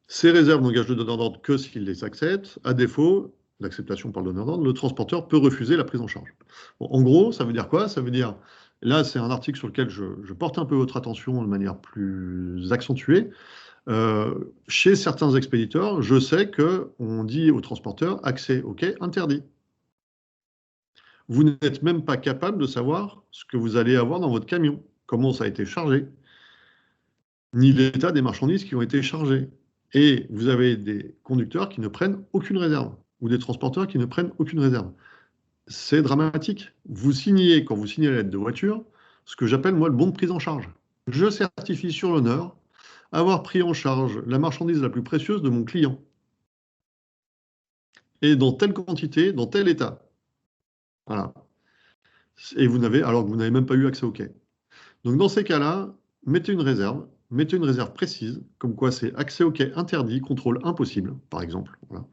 Ces réserves n'engagent le donneur d'ordre que s'il les accepte. À défaut d'acceptation par le donneur d'ordre, le transporteur peut refuser la prise en charge. Bon, en gros, ça veut dire quoi? Ça veut dire, là, c'est un article sur lequel je porte un peu votre attention de manière plus accentuée. Chez certains expéditeurs, je sais qu'on dit au transporteur accès OK, interdit. Vous n'êtes même pas capable de savoir ce que vous allez avoir dans votre camion, comment ça a été chargé, ni l'état des marchandises qui ont été chargées. Et vous avez des conducteurs qui ne prennent aucune réserve, ou des transporteurs qui ne prennent aucune réserve. C'est dramatique. Vous signez, quand vous signez la lettre de voiture, ce que j'appelle moi le bon de prise en charge. Je certifie sur l'honneur avoir pris en charge la marchandise la plus précieuse de mon client. Et dans telle quantité, dans tel état. Voilà. Et alors que vous n'avez même pas eu accès au quai. Donc dans ces cas-là, mettez une réserve précise, comme quoi c'est accès au quai interdit, contrôle impossible, par exemple. Voilà.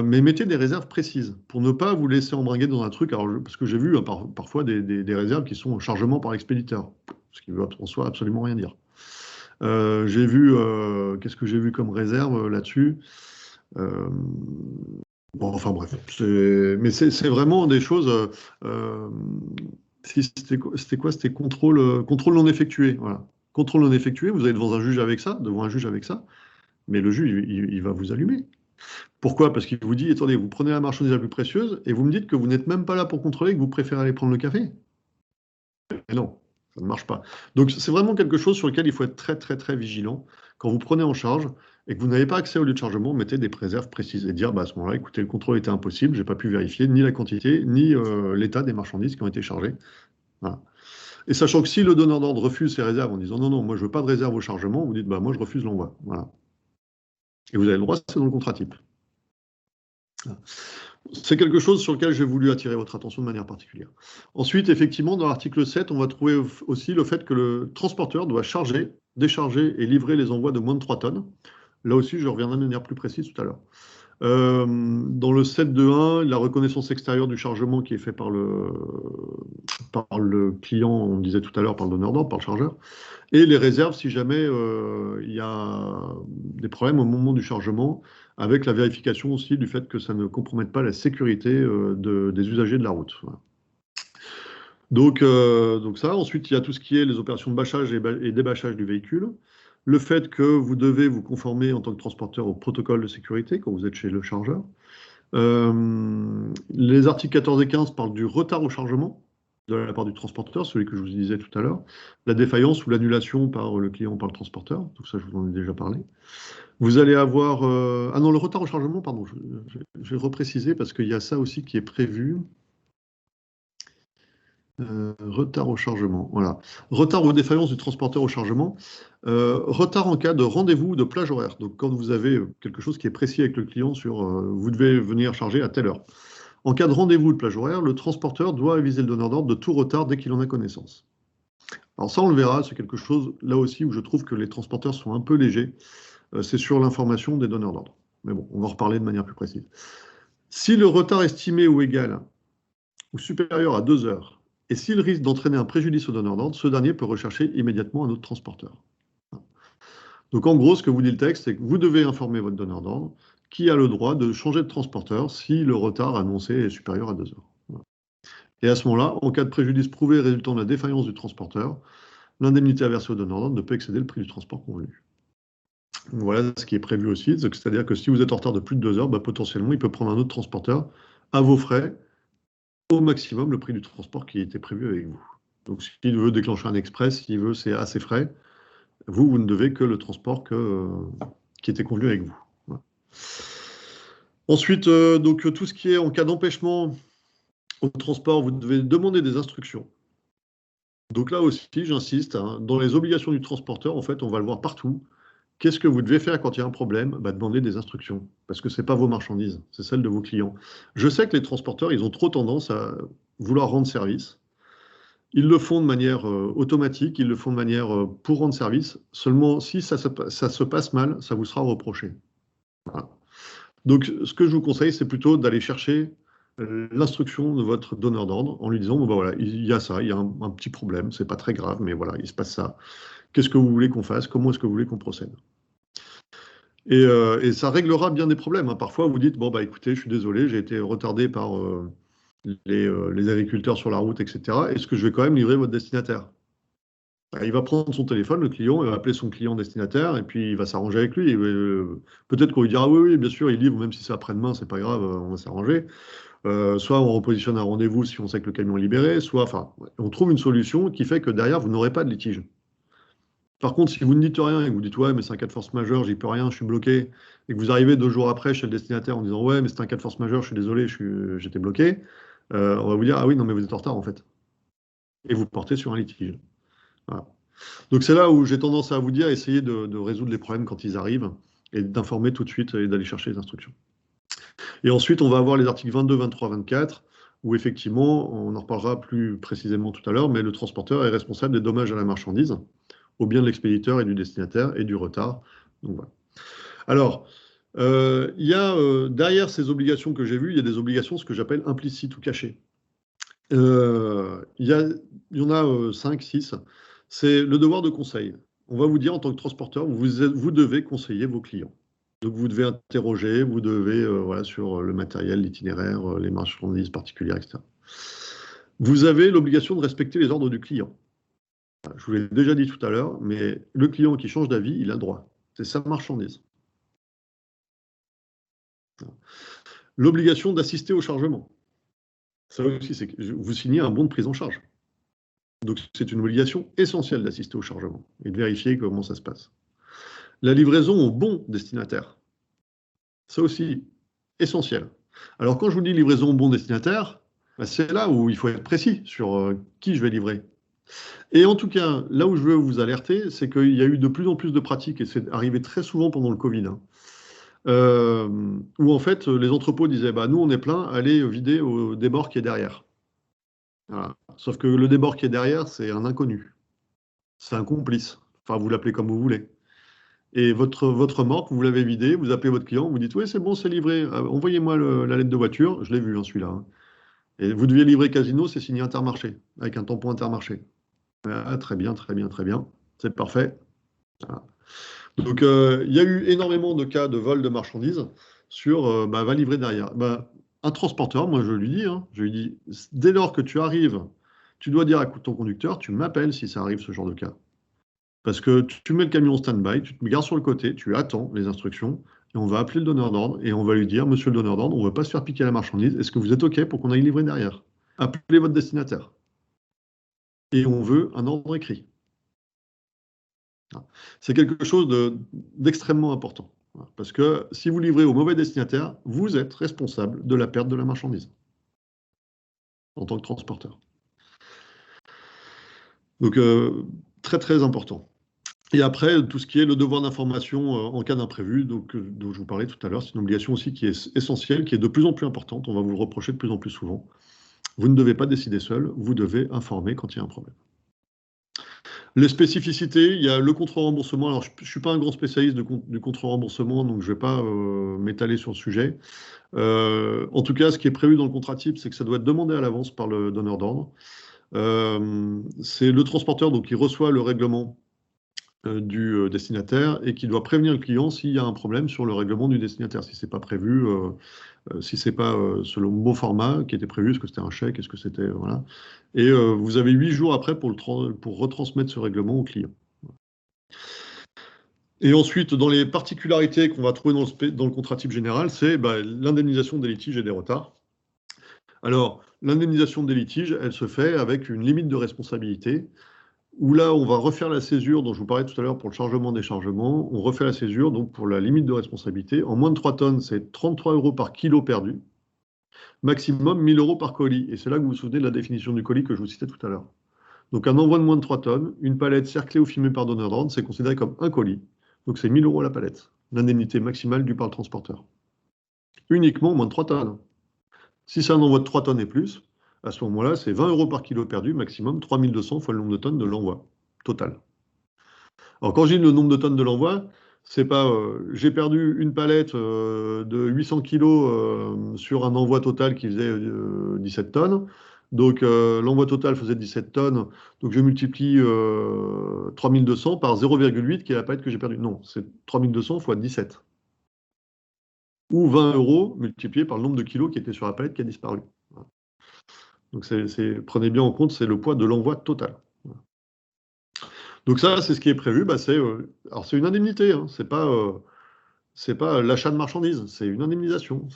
Mais mettez des réserves précises pour ne pas vous laisser embringuer dans un truc. Alors, parce que j'ai vu parfois des réserves qui sont chargement par l'expéditeur, ce qui veut en soi absolument rien dire. J'ai vu, qu'est-ce que j'ai vu comme réserve là-dessus? Bon, enfin bref, mais c'est vraiment des choses. C'était quoi? C'était contrôle non effectué. Voilà. Contrôle non effectué, vous allez devant un juge avec ça, mais le juge, il va vous allumer. Pourquoi? Parce qu'il vous dit, attendez, vous prenez la marchandise la plus précieuse et vous me dites que vous n'êtes même pas là pour contrôler, que vous préférez aller prendre le café. Mais non, ça ne marche pas. Donc c'est vraiment quelque chose sur lequel il faut être très très très vigilant. Quand vous prenez en charge et que vous n'avez pas accès au lieu de chargement, mettez des réserves précises et dire, bah, à ce moment-là, écoutez, le contrôle était impossible, je n'ai pas pu vérifier ni la quantité, ni l'état des marchandises qui ont été chargées. Voilà. Et sachant que si le donneur d'ordre refuse ces réserves en disant, non, non, moi je veux pas de réserve au chargement, vous dites, bah, moi je refuse l'envoi. Voilà. Et vous avez le droit, c'est dans le contrat type. Voilà. C'est quelque chose sur lequel j'ai voulu attirer votre attention de manière particulière. Ensuite, effectivement, dans l'article 7, on va trouver aussi le fait que le transporteur doit charger, décharger et livrer les envois de moins de 3 tonnes. Là aussi, je reviendrai de manière plus précise tout à l'heure. Dans le 7.2.1, la reconnaissance extérieure du chargement qui est fait par le client, on disait tout à l'heure, par le donneur d'ordre, par le chargeur, et les réserves si jamais il y a des problèmes au moment du chargement, avec la vérification aussi du fait que ça ne compromette pas la sécurité des usagers de la route. Voilà. Donc ça, ensuite il y a tout ce qui est les opérations de bâchage et débâchage du véhicule. Le fait que vous devez vous conformer en tant que transporteur au protocole de sécurité quand vous êtes chez le chargeur. Les articles 14 et 15 parlent du retard au chargement de la part du transporteur, celui que je vous disais tout à l'heure. La défaillance ou l'annulation par le client ou par le transporteur. Tout ça, je vous en ai déjà parlé. Vous allez avoir... Ah non, le retard au chargement, pardon, je vais repréciser parce qu'il y a ça aussi qui est prévu. Retard au chargement, voilà. Retard ou défaillance du transporteur au chargement. Retard en cas de rendez-vous ou de plage horaire. Donc quand vous avez quelque chose qui est précis avec le client sur vous devez venir charger à telle heure. En cas de rendez-vous de plage horaire, le transporteur doit aviser le donneur d'ordre de tout retard dès qu'il en a connaissance. Alors ça, on le verra, c'est quelque chose, là aussi, où je trouve que les transporteurs sont un peu légers. C'est sur l'information des donneurs d'ordre. Mais bon, on va en reparler de manière plus précise. Si le retard estimé ou égal ou supérieur à 2 heures, et s'il risque d'entraîner un préjudice au donneur d'ordre, ce dernier peut rechercher immédiatement un autre transporteur. Donc en gros, ce que vous dit le texte, c'est que vous devez informer votre donneur d'ordre qui a le droit de changer de transporteur si le retard annoncé est supérieur à 2 heures. Voilà. Et à ce moment-là, en cas de préjudice prouvé résultant de la défaillance du transporteur, l'indemnité à verser au donneur d'ordre ne peut excéder le prix du transport convenu. Donc voilà ce qui est prévu aussi, c'est-à-dire que si vous êtes en retard de plus de 2 heures, potentiellement, il peut prendre un autre transporteur à vos frais, au maximum le prix du transport qui était prévu avec vous. Donc s'il veut déclencher un express, s'il veut, c'est à ses frais. Vous ne devez que le transport qui était convenu avec vous. Voilà. Ensuite, donc, tout ce qui est en cas d'empêchement au transport, vous devez demander des instructions. Donc là aussi, j'insiste, hein, dans les obligations du transporteur, en fait, on va le voir partout. Qu'est-ce que vous devez faire quand il y a un problème? Demander des instructions, parce que ce n'est pas vos marchandises, c'est celles de vos clients. Je sais que les transporteurs, ils ont trop tendance à vouloir rendre service. Ils le font de manière automatique, ils le font de manière pour rendre service. Seulement, si ça se passe mal, ça vous sera reproché. Voilà. Donc, ce que je vous conseille, c'est plutôt d'aller chercher l'instruction de votre donneur d'ordre en lui disant, voilà, il y a ça, il y a un petit problème, c'est pas très grave, mais voilà, il se passe ça. Qu'est-ce que vous voulez qu'on fasse? Comment est-ce que vous voulez qu'on procède? Et ça réglera bien des problèmes, hein. Parfois, vous dites, écoutez, je suis désolé, j'ai été retardé par les agriculteurs sur la route, etc. Est-ce que je vais quand même livrer votre destinataire? Il va prendre son téléphone, le client, il va appeler son client destinataire, et puis il va s'arranger avec lui. Peut-être qu'on lui dira, oui, bien sûr, il livre, même si c'est après-demain, c'est pas grave, on va s'arranger. Soit on repositionne un rendez-vous si on sait que le camion est libéré, soit, on trouve une solution qui fait que derrière, vous n'aurez pas de litige. Par contre, si vous ne dites rien et que vous dites, ouais, mais c'est un cas de force majeure, j'y peux rien, je suis bloqué, et que vous arrivez 2 jours après chez le destinataire en disant, ouais, mais c'est un cas de force majeure, je suis désolé, j'étais bloqué, on va vous dire, ah oui, non, mais vous êtes en retard, en fait. Et vous portez sur un litige. Voilà. Donc c'est là où j'ai tendance à vous dire, essayez de résoudre les problèmes quand ils arrivent, et d'informer tout de suite et d'aller chercher les instructions. Et ensuite, on va avoir les articles 22, 23, 24, où effectivement, on en reparlera plus précisément tout à l'heure, mais le transporteur est responsable des dommages à la marchandise, au bien de l'expéditeur et du destinataire et du retard. Donc voilà. Alors, il y a derrière ces obligations que j'ai vues, il y a des obligations, ce que j'appelle implicites ou cachées. Il y en a 5, 6. C'est le devoir de conseil. On va vous dire en tant que transporteur, vous devez conseiller vos clients. Donc vous devez interroger, vous devez, voilà, sur le matériel, l'itinéraire, les marchandises particulières, etc. Vous avez l'obligation de respecter les ordres du client. Je vous l'ai déjà dit tout à l'heure, mais le client qui change d'avis, il a le droit. C'est sa marchandise. L'obligation d'assister au chargement. Ça aussi, c'est que vous signez un bon de prise en charge. Donc c'est une obligation essentielle d'assister au chargement et de vérifier comment ça se passe. La livraison au bon destinataire. Ça aussi, essentiel. Alors quand je vous dis livraison au bon destinataire, c'est là où il faut être précis sur qui je vais livrer. Et en tout cas, là où je veux vous alerter, c'est qu'il y a eu de plus en plus de pratiques, et c'est arrivé très souvent pendant le Covid, hein, où en fait les entrepôts disaient, nous on est plein, allez vider au débord qui est derrière. Voilà. Sauf que le débord qui est derrière, c'est un inconnu. C'est un complice. Enfin, vous l'appelez comme vous voulez. Et votre remorque, vous l'avez vidée, vous appelez votre client, vous dites, oui, c'est bon, c'est livré, envoyez-moi la lettre de voiture, je l'ai vu, hein, celui-là. Hein. Et vous deviez livrer Casino, c'est signé Intermarché, avec un tampon Intermarché. Ah, très bien, très bien, très bien, c'est parfait. Voilà. Donc, il y a eu énormément de cas de vol de marchandises sur va livrer derrière. Un transporteur, moi je lui dis, dès lors que tu arrives, tu dois dire à ton conducteur, tu m'appelles si ça arrive ce genre de cas. Parce que tu mets le camion en stand-by, tu te gardes sur le côté, tu attends les instructions, et on va appeler le donneur d'ordre, et on va lui dire, monsieur le donneur d'ordre, on ne veut pas se faire piquer la marchandise, est-ce que vous êtes OK pour qu'on aille livrer derrière? Appelez votre destinataire. Et on veut un ordre écrit. C'est quelque chose d'extrêmement important. Parce que si vous livrez au mauvais destinataire, vous êtes responsable de la perte de la marchandise en tant que transporteur. Donc, très très important. Et après, tout ce qui est le devoir d'information en cas d'imprévu, donc, dont je vous parlais tout à l'heure, c'est une obligation aussi qui est essentielle, qui est de plus en plus importante. On va vous le reprocher de plus en plus souvent. Vous ne devez pas décider seul, vous devez informer quand il y a un problème. Les spécificités, il y a le contre-remboursement. Alors, je ne suis pas un grand spécialiste du contre-remboursement, donc je ne vais pas m'étaler sur le sujet. En tout cas, ce qui est prévu dans le contrat type, c'est que ça doit être demandé à l'avance par le donneur d'ordre. C'est le transporteur donc, qui reçoit le règlement du destinataire et qui doit prévenir le client s'il y a un problème sur le règlement du destinataire, si ce n'est pas prévu, si ce n'est pas selon le bon format qui était prévu, est-ce que c'était un chèque, est-ce que c'était... voilà. Et vous avez 8 jours après pour retransmettre ce règlement au client. Et ensuite, dans les particularités qu'on va trouver dans le contrat type général, c'est l'indemnisation des litiges et des retards. Alors, l'indemnisation des litiges, elle se fait avec une limite de responsabilité, où là, on va refaire la césure dont je vous parlais tout à l'heure pour le chargement-déchargement. On refait la césure donc pour la limite de responsabilité. En moins de 3 tonnes, c'est 33 € par kilo perdu. Maximum 1 000 € par colis. Et c'est là que vous vous souvenez de la définition du colis que je vous citais tout à l'heure. Donc un envoi de moins de 3 tonnes, une palette cerclée ou filmée par donneur d'ordre, c'est considéré comme un colis. Donc c'est 1 000 € la palette. L'indemnité maximale due par le transporteur. Uniquement moins de 3 tonnes. Si c'est un envoi de 3 tonnes et plus, à ce moment-là, c'est 20 € par kilo perdu, maximum 3 200 fois le nombre de tonnes de l'envoi total. Alors quand je dis le nombre de tonnes de l'envoi, c'est pas j'ai perdu une palette de 800 kg sur un envoi total qui faisait 17 tonnes. Donc l'envoi total faisait 17 tonnes, donc je multiplie 3200 par 0,8 qui est la palette que j'ai perdue. Non, c'est 3200 fois 17. Ou 20 € multiplié par le nombre de kilos qui était sur la palette qui a disparu. Donc prenez bien en compte, c'est le poids de l'envoi total. Donc ça, c'est ce qui est prévu. Alors c'est une indemnité, hein, c'est pas l'achat de marchandises, c'est une indemnisation.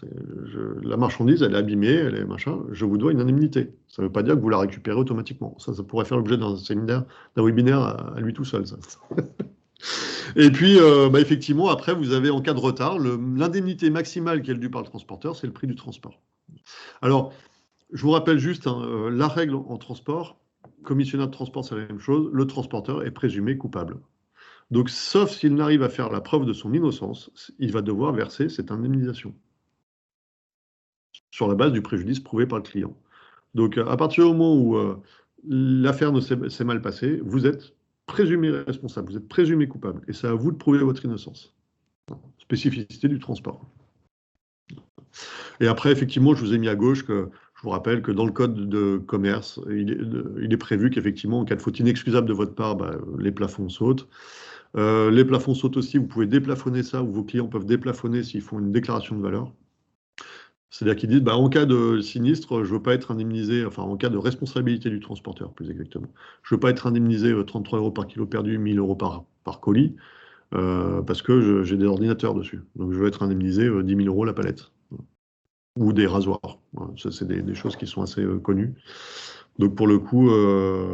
La marchandise, elle est abîmée, elle est machin. Je vous dois une indemnité. Ça ne veut pas dire que vous la récupérez automatiquement. Ça pourrait faire l'objet d'un séminaire, d'un webinaire à lui tout seul. Ça. Et puis, effectivement, après, vous avez en cas de retard, l'indemnité maximale qui est due par le transporteur, c'est le prix du transport. Alors, je vous rappelle juste, hein, la règle en transport, commissionnaire de transport, c'est la même chose, le transporteur est présumé coupable. Donc, sauf s'il n'arrive à faire la preuve de son innocence, il va devoir verser cette indemnisation sur la base du préjudice prouvé par le client. Donc, à partir du moment où l'affaire s'est mal passée, vous êtes présumé responsable, vous êtes présumé coupable, et c'est à vous de prouver votre innocence. Spécificité du transport. Et après, effectivement, je vous ai mis à gauche que je vous rappelle que dans le code de commerce, il est prévu qu'effectivement, en cas de faute inexcusable de votre part, les plafonds sautent. Les plafonds sautent aussi, vous pouvez déplafonner ça, ou vos clients peuvent déplafonner s'ils font une déclaration de valeur. C'est-à-dire qu'ils disent, en cas de sinistre, je ne veux pas être indemnisé, enfin en cas de responsabilité du transporteur, plus exactement. Je ne veux pas être indemnisé 33 € par kilo perdu, 1 000 € par colis, parce que j'ai des ordinateurs dessus. Donc je veux être indemnisé 10 000 € la palette. Ou des rasoirs. Ça, c'est des choses qui sont assez connues. Donc pour le coup,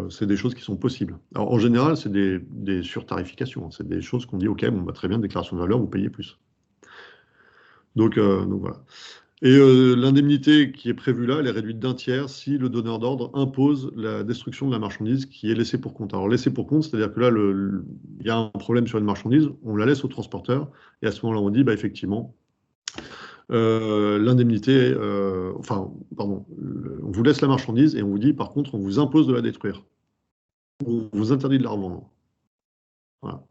c'est des choses qui sont possibles. Alors en général, c'est des surtarifications. C'est des choses qu'on dit, OK, très bien, déclaration de valeur, vous payez plus. Donc voilà. Et l'indemnité qui est prévue là, elle est réduite d'un tiers si le donneur d'ordre impose la destruction de la marchandise qui est laissée pour compte. Alors laissée pour compte, c'est-à-dire que là, il y a un problème sur une marchandise, on la laisse au transporteur, et à ce moment-là, on dit, effectivement, l'indemnité, on vous laisse la marchandise et on vous dit, par contre, on vous impose de la détruire. On vous interdit de la revendre. Voilà.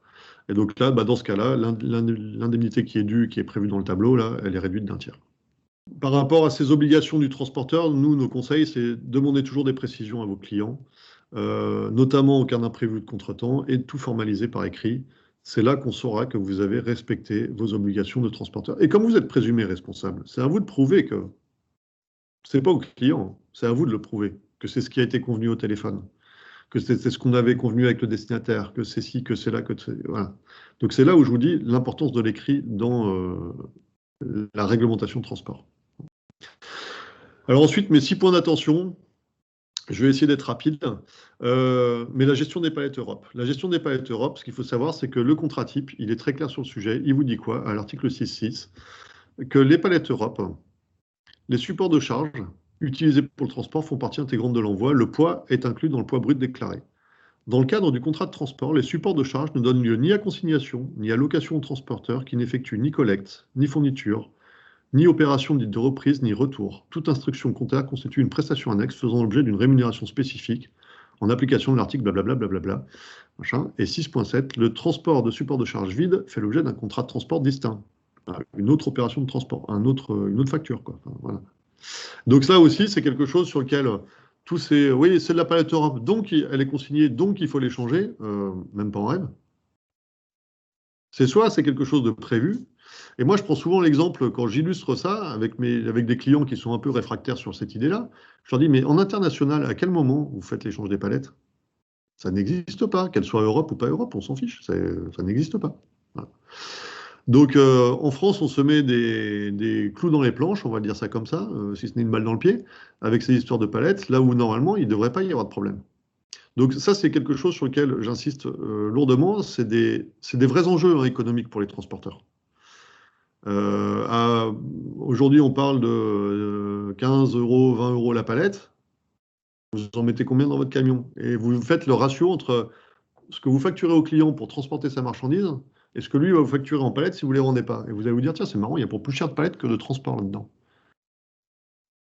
Et donc là, dans ce cas-là, l'indemnité qui est due, qui est prévue dans le tableau, là, elle est réduite d'un tiers. Par rapport à ces obligations du transporteur, nous, nos conseils, c'est demander toujours des précisions à vos clients, notamment en cas d'imprévu de contretemps, et de tout formaliser par écrit. C'est là qu'on saura que vous avez respecté vos obligations de transporteur. Et comme vous êtes présumé responsable, c'est à vous de prouver que c'est pas au client, c'est à vous de le prouver, que c'est ce qui a été convenu au téléphone, que c'est ce qu'on avait convenu avec le destinataire, que c'est ci, que c'est là, que c'est... Voilà. Donc c'est là où je vous dis l'importance de l'écrit dans la réglementation de transport. Alors ensuite, mes 6 points d'attention, je vais essayer d'être rapide, mais la gestion des palettes Europe. La gestion des palettes Europe, ce qu'il faut savoir, c'est que le contrat type, il est très clair sur le sujet. Il vous dit quoi, à l'article 6.6, que les palettes Europe, les supports de charge utilisés pour le transport font partie intégrante de l'envoi. Le poids est inclus dans le poids brut déclaré. Dans le cadre du contrat de transport, les supports de charge ne donnent lieu ni à consignation, ni à location au transporteur qui n'effectue ni collecte, ni fourniture, ni opération dite de reprise, ni retour. Toute instruction comptable constitue une prestation annexe faisant l'objet d'une rémunération spécifique en application de l'article blablabla, blablabla, machin. Et 6.7, le transport de support de charge vide fait l'objet d'un contrat de transport distinct. Une autre opération de transport, une autre facture, quoi. Enfin, voilà. Donc ça aussi, c'est quelque chose sur lequel tous ces... Oui, c'est de la palette Europe, donc elle est consignée, donc il faut les changer, même pas en rêve. C'est soit c'est quelque chose de prévu, et moi je prends souvent l'exemple, quand j'illustre ça, avec des clients qui sont un peu réfractaires sur cette idée-là, je leur dis, mais en international, à quel moment vous faites l'échange des palettes? Ça n'existe pas, qu'elle soit Europe ou pas Europe, on s'en fiche, ça n'existe pas. Voilà. Donc en France, on se met des clous dans les planches, on va dire ça comme ça, si ce n'est une balle dans le pied, avec ces histoires de palettes, là où normalement il ne devrait pas y avoir de problème. Donc ça, c'est quelque chose sur lequel j'insiste lourdement, c'est des vrais enjeux hein, économiques pour les transporteurs. Aujourd'hui, on parle de 15 euros, 20 euros la palette. Vous en mettez combien dans votre camion? Et vous faites le ratio entre ce que vous facturez au client pour transporter sa marchandise et ce que lui va vous facturer en palette si vous ne les rendez pas. Et vous allez vous dire, tiens, c'est marrant, il y a pour plus cher de palette que de transport là-dedans.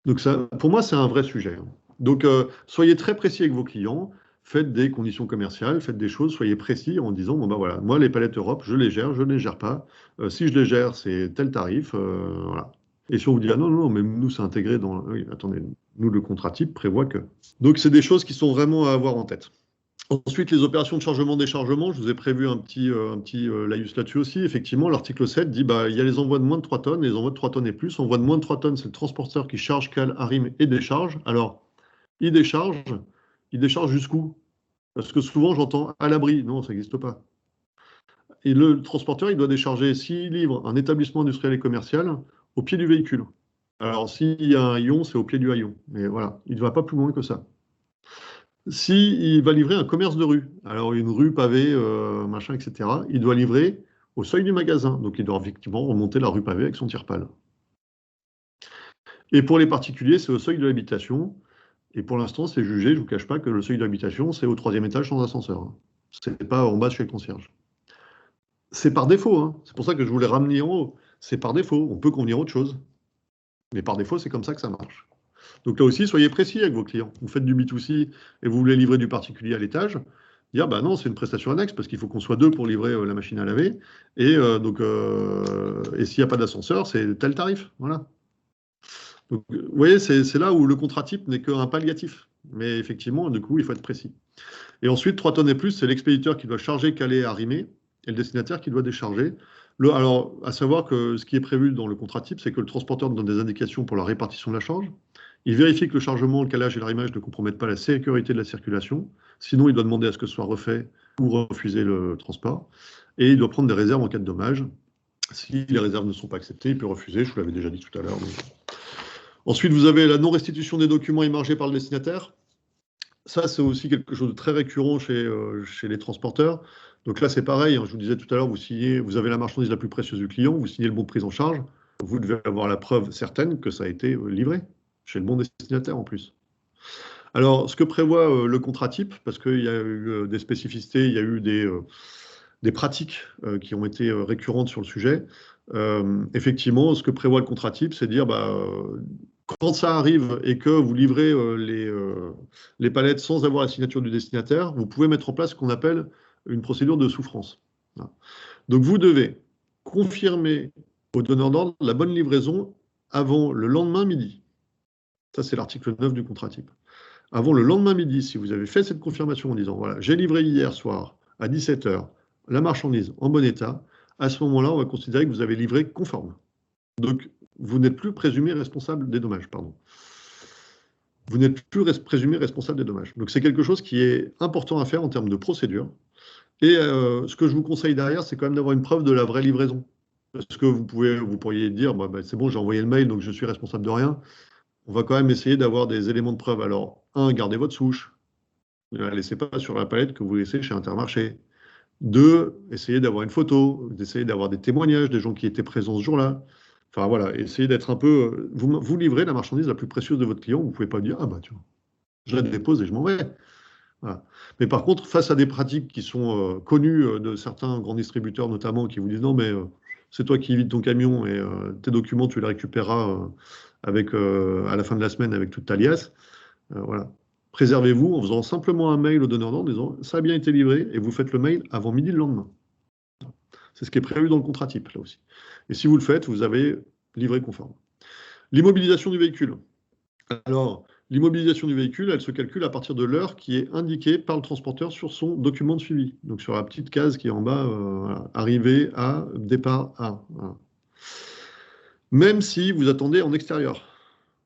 Donc ça, pour moi, c'est un vrai sujet. Hein. Donc soyez très précis avec vos clients, faites des conditions commerciales, faites des choses, soyez précis en disant, bon ben voilà, moi les palettes Europe, je les gère, je ne les gère pas. Si je les gère, c'est tel tarif. Voilà. Et si on vous dit, ah non, non, mais nous, c'est intégré dans... Oui, attendez, nous, le contrat type prévoit que... Donc c'est des choses qui sont vraiment à avoir en tête. Ensuite, les opérations de chargement-déchargement, je vous ai prévu un petit laïus là-dessus aussi. Effectivement, l'article 7 dit bah, il y a les envois de moins de 3 tonnes et les envois de 3 tonnes et plus. Envois de moins de 3 tonnes, c'est le transporteur qui charge, cale, arrime et décharge. Alors, il décharge jusqu'où? Parce que souvent, j'entends à l'abri. Non, ça n'existe pas. Et le transporteur, il doit décharger, s'il livre un établissement industriel et commercial, au pied du véhicule. Alors, s'il y a un haillon, c'est au pied du haillon. Mais voilà, il ne va pas plus loin que ça. S'il va livrer un commerce de rue, alors une rue pavée, machin, etc., il doit livrer au seuil du magasin. Donc il doit effectivement remonter la rue pavée avec son tire-pale. Et pour les particuliers, c'est au seuil de l'habitation. Et pour l'instant, c'est jugé, je ne vous cache pas, que le seuil de l'habitation, c'est au 3e étage sans ascenseur. Hein. Ce n'est pas en bas chez le concierge. C'est par défaut. Hein. C'est pour ça que je voulais ramener en haut. C'est par défaut. On peut convenir autre chose. Mais par défaut, c'est comme ça que ça marche. Donc là aussi, soyez précis avec vos clients. Vous faites du B2C et vous voulez livrer du particulier à l'étage. Dire, bah non, c'est une prestation annexe parce qu'il faut qu'on soit 2 pour livrer la machine à laver. Et s'il n'y a pas d'ascenseur, c'est tel tarif. Voilà. Donc, vous voyez, c'est là où le contrat type n'est qu'un palliatif. Mais effectivement, du coup, il faut être précis. Et ensuite, 3 tonnes et plus, c'est l'expéditeur qui doit charger, caler, arrimer, et le destinataire qui doit décharger. Alors, à savoir que ce qui est prévu dans le contrat type, c'est que le transporteur donne des indications pour la répartition de la charge. Il vérifie que le chargement, le calage et l'arrimage ne compromettent pas la sécurité de la circulation. Sinon, il doit demander à ce que ce soit refait ou refuser le transport. Et il doit prendre des réserves en cas de dommage. Si les réserves ne sont pas acceptées, il peut refuser. Je vous l'avais déjà dit tout à l'heure. Mais... Ensuite, vous avez la non-restitution des documents émargés par le destinataire. Ça, c'est aussi quelque chose de très récurrent chez les transporteurs. Donc là, c'est pareil. Hein, je vous disais tout à l'heure, vous avez la marchandise la plus précieuse du client, vous signez le bon de prise en charge. Vous devez avoir la preuve certaine que ça a été livré chez le bon destinataire en plus. Alors, ce que prévoit le contrat type, parce qu'il y a eu des spécificités, il y a eu des pratiques qui ont été récurrentes sur le sujet, effectivement, ce que prévoit le contrat type, c'est de dire, quand ça arrive et que vous livrez les palettes sans avoir la signature du destinataire, vous pouvez mettre en place ce qu'on appelle une procédure de souffrance. Voilà. Donc, vous devez confirmer au donneur d'ordre la bonne livraison avant le lendemain midi. Ça, c'est l'article 9 du contrat type. Avant le lendemain midi, si vous avez fait cette confirmation en disant, voilà, j'ai livré hier soir à 17 h la marchandise en bon état, à ce moment-là, on va considérer que vous avez livré conforme. Donc, vous n'êtes plus présumé responsable des dommages, pardon. Vous n'êtes plus présumé responsable des dommages. Donc, c'est quelque chose qui est important à faire en termes de procédure. Et ce que je vous conseille derrière, c'est quand même d'avoir une preuve de la vraie livraison. Parce que vous pourriez dire, c'est bon, j'ai envoyé le mail, donc je suis responsable de rien. On va quand même essayer d'avoir des éléments de preuve. Alors, 1, gardez votre souche. Ne la laissez pas sur la palette que vous laissez chez Intermarché. 2, essayez d'avoir une photo, essayez d'avoir des témoignages des gens qui étaient présents ce jour-là. Enfin voilà, essayez d'être un peu... Vous livrez la marchandise la plus précieuse de votre client, vous ne pouvez pas dire, ah bah tu vois, je la dépose et je m'en vais. Voilà. Mais par contre, face à des pratiques qui sont connues de certains grands distributeurs notamment, qui vous disent non, mais c'est toi qui vides ton camion et tes documents, tu les récupéreras à la fin de la semaine avec toute ta liasse. Voilà. Préservez-vous en faisant simplement un mail au donneur d'ordre en disant ça a bien été livré et vous faites le mail avant midi le lendemain. C'est ce qui est prévu dans le contrat type, là aussi. Et si vous le faites, vous avez livré conforme. L'immobilisation du véhicule. Alors, l'immobilisation du véhicule, elle se calcule à partir de l'heure qui est indiquée par le transporteur sur son document de suivi. Donc, sur la petite case qui est en bas, voilà, arrivée à, départ à. Voilà. Même si vous attendez en extérieur.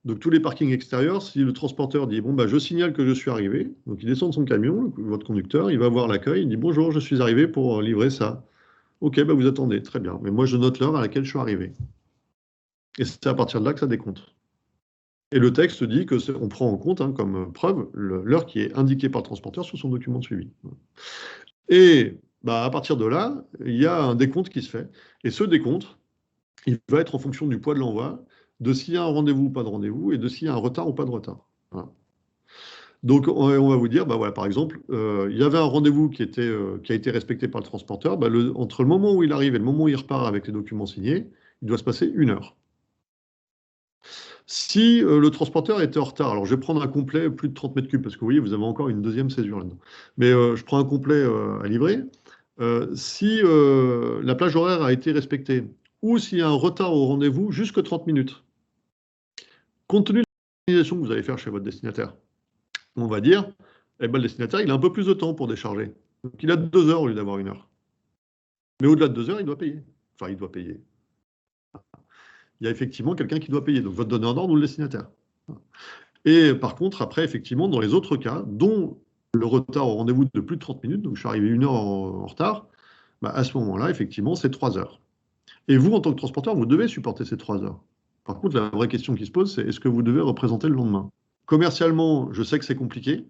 Donc, tous les parkings extérieurs, si le transporteur dit bon, bah, je signale que je suis arrivé, donc il descend de son camion, votre conducteur, il va voir l'accueil, il dit bonjour, je suis arrivé pour livrer ça. Ok, bah, vous attendez, très bien. Mais moi, je note l'heure à laquelle je suis arrivé. Et c'est à partir de là que ça décompte. Et le texte dit qu'on prend en compte comme preuve l'heure qui est indiquée par le transporteur sur son document de suivi. Et bah, à partir de là, il y a un décompte qui se fait. Et ce décompte, il va être en fonction du poids de l'envoi, de s'il y a un rendez-vous ou pas de rendez-vous, et de s'il y a un retard ou pas de retard. Voilà. Donc, on va vous dire, bah, voilà, par exemple, il y avait un rendez-vous qui a été respecté par le transporteur. Bah, entre le moment où il arrive et le moment où il repart avec les documents signés, il doit se passer 1 heure. Si le transporteur était en retard, alors je vais prendre un complet plus de 30 mètres cubes, parce que vous voyez, vous avez encore une deuxième césure là-dedans. Mais je prends un complet à livrer. Si la plage horaire a été respectée, ou s'il y a un retard au rendez-vous, jusque 30 minutes, compte tenu de l'organisation que vous allez faire chez votre destinataire, on va dire, eh ben, le destinataire, il a un peu plus de temps pour décharger. Donc il a 2 heures au lieu d'avoir 1 heure. Mais au-delà de 2 heures, il doit payer. Enfin, il doit payer. Il y a effectivement quelqu'un qui doit payer, donc votre donneur d'ordre ou le destinataire. Et par contre, après, effectivement, dans les autres cas, dont le retard au rendez-vous de plus de 30 minutes, donc je suis arrivé 1 heure en retard, bah, à ce moment-là, effectivement, c'est 3 heures. Et vous, en tant que transporteur, vous devez supporter ces 3 heures. Par contre, la vraie question qui se pose, c'est est-ce que vous devez représenter le lendemain? Commercialement, je sais que c'est compliqué.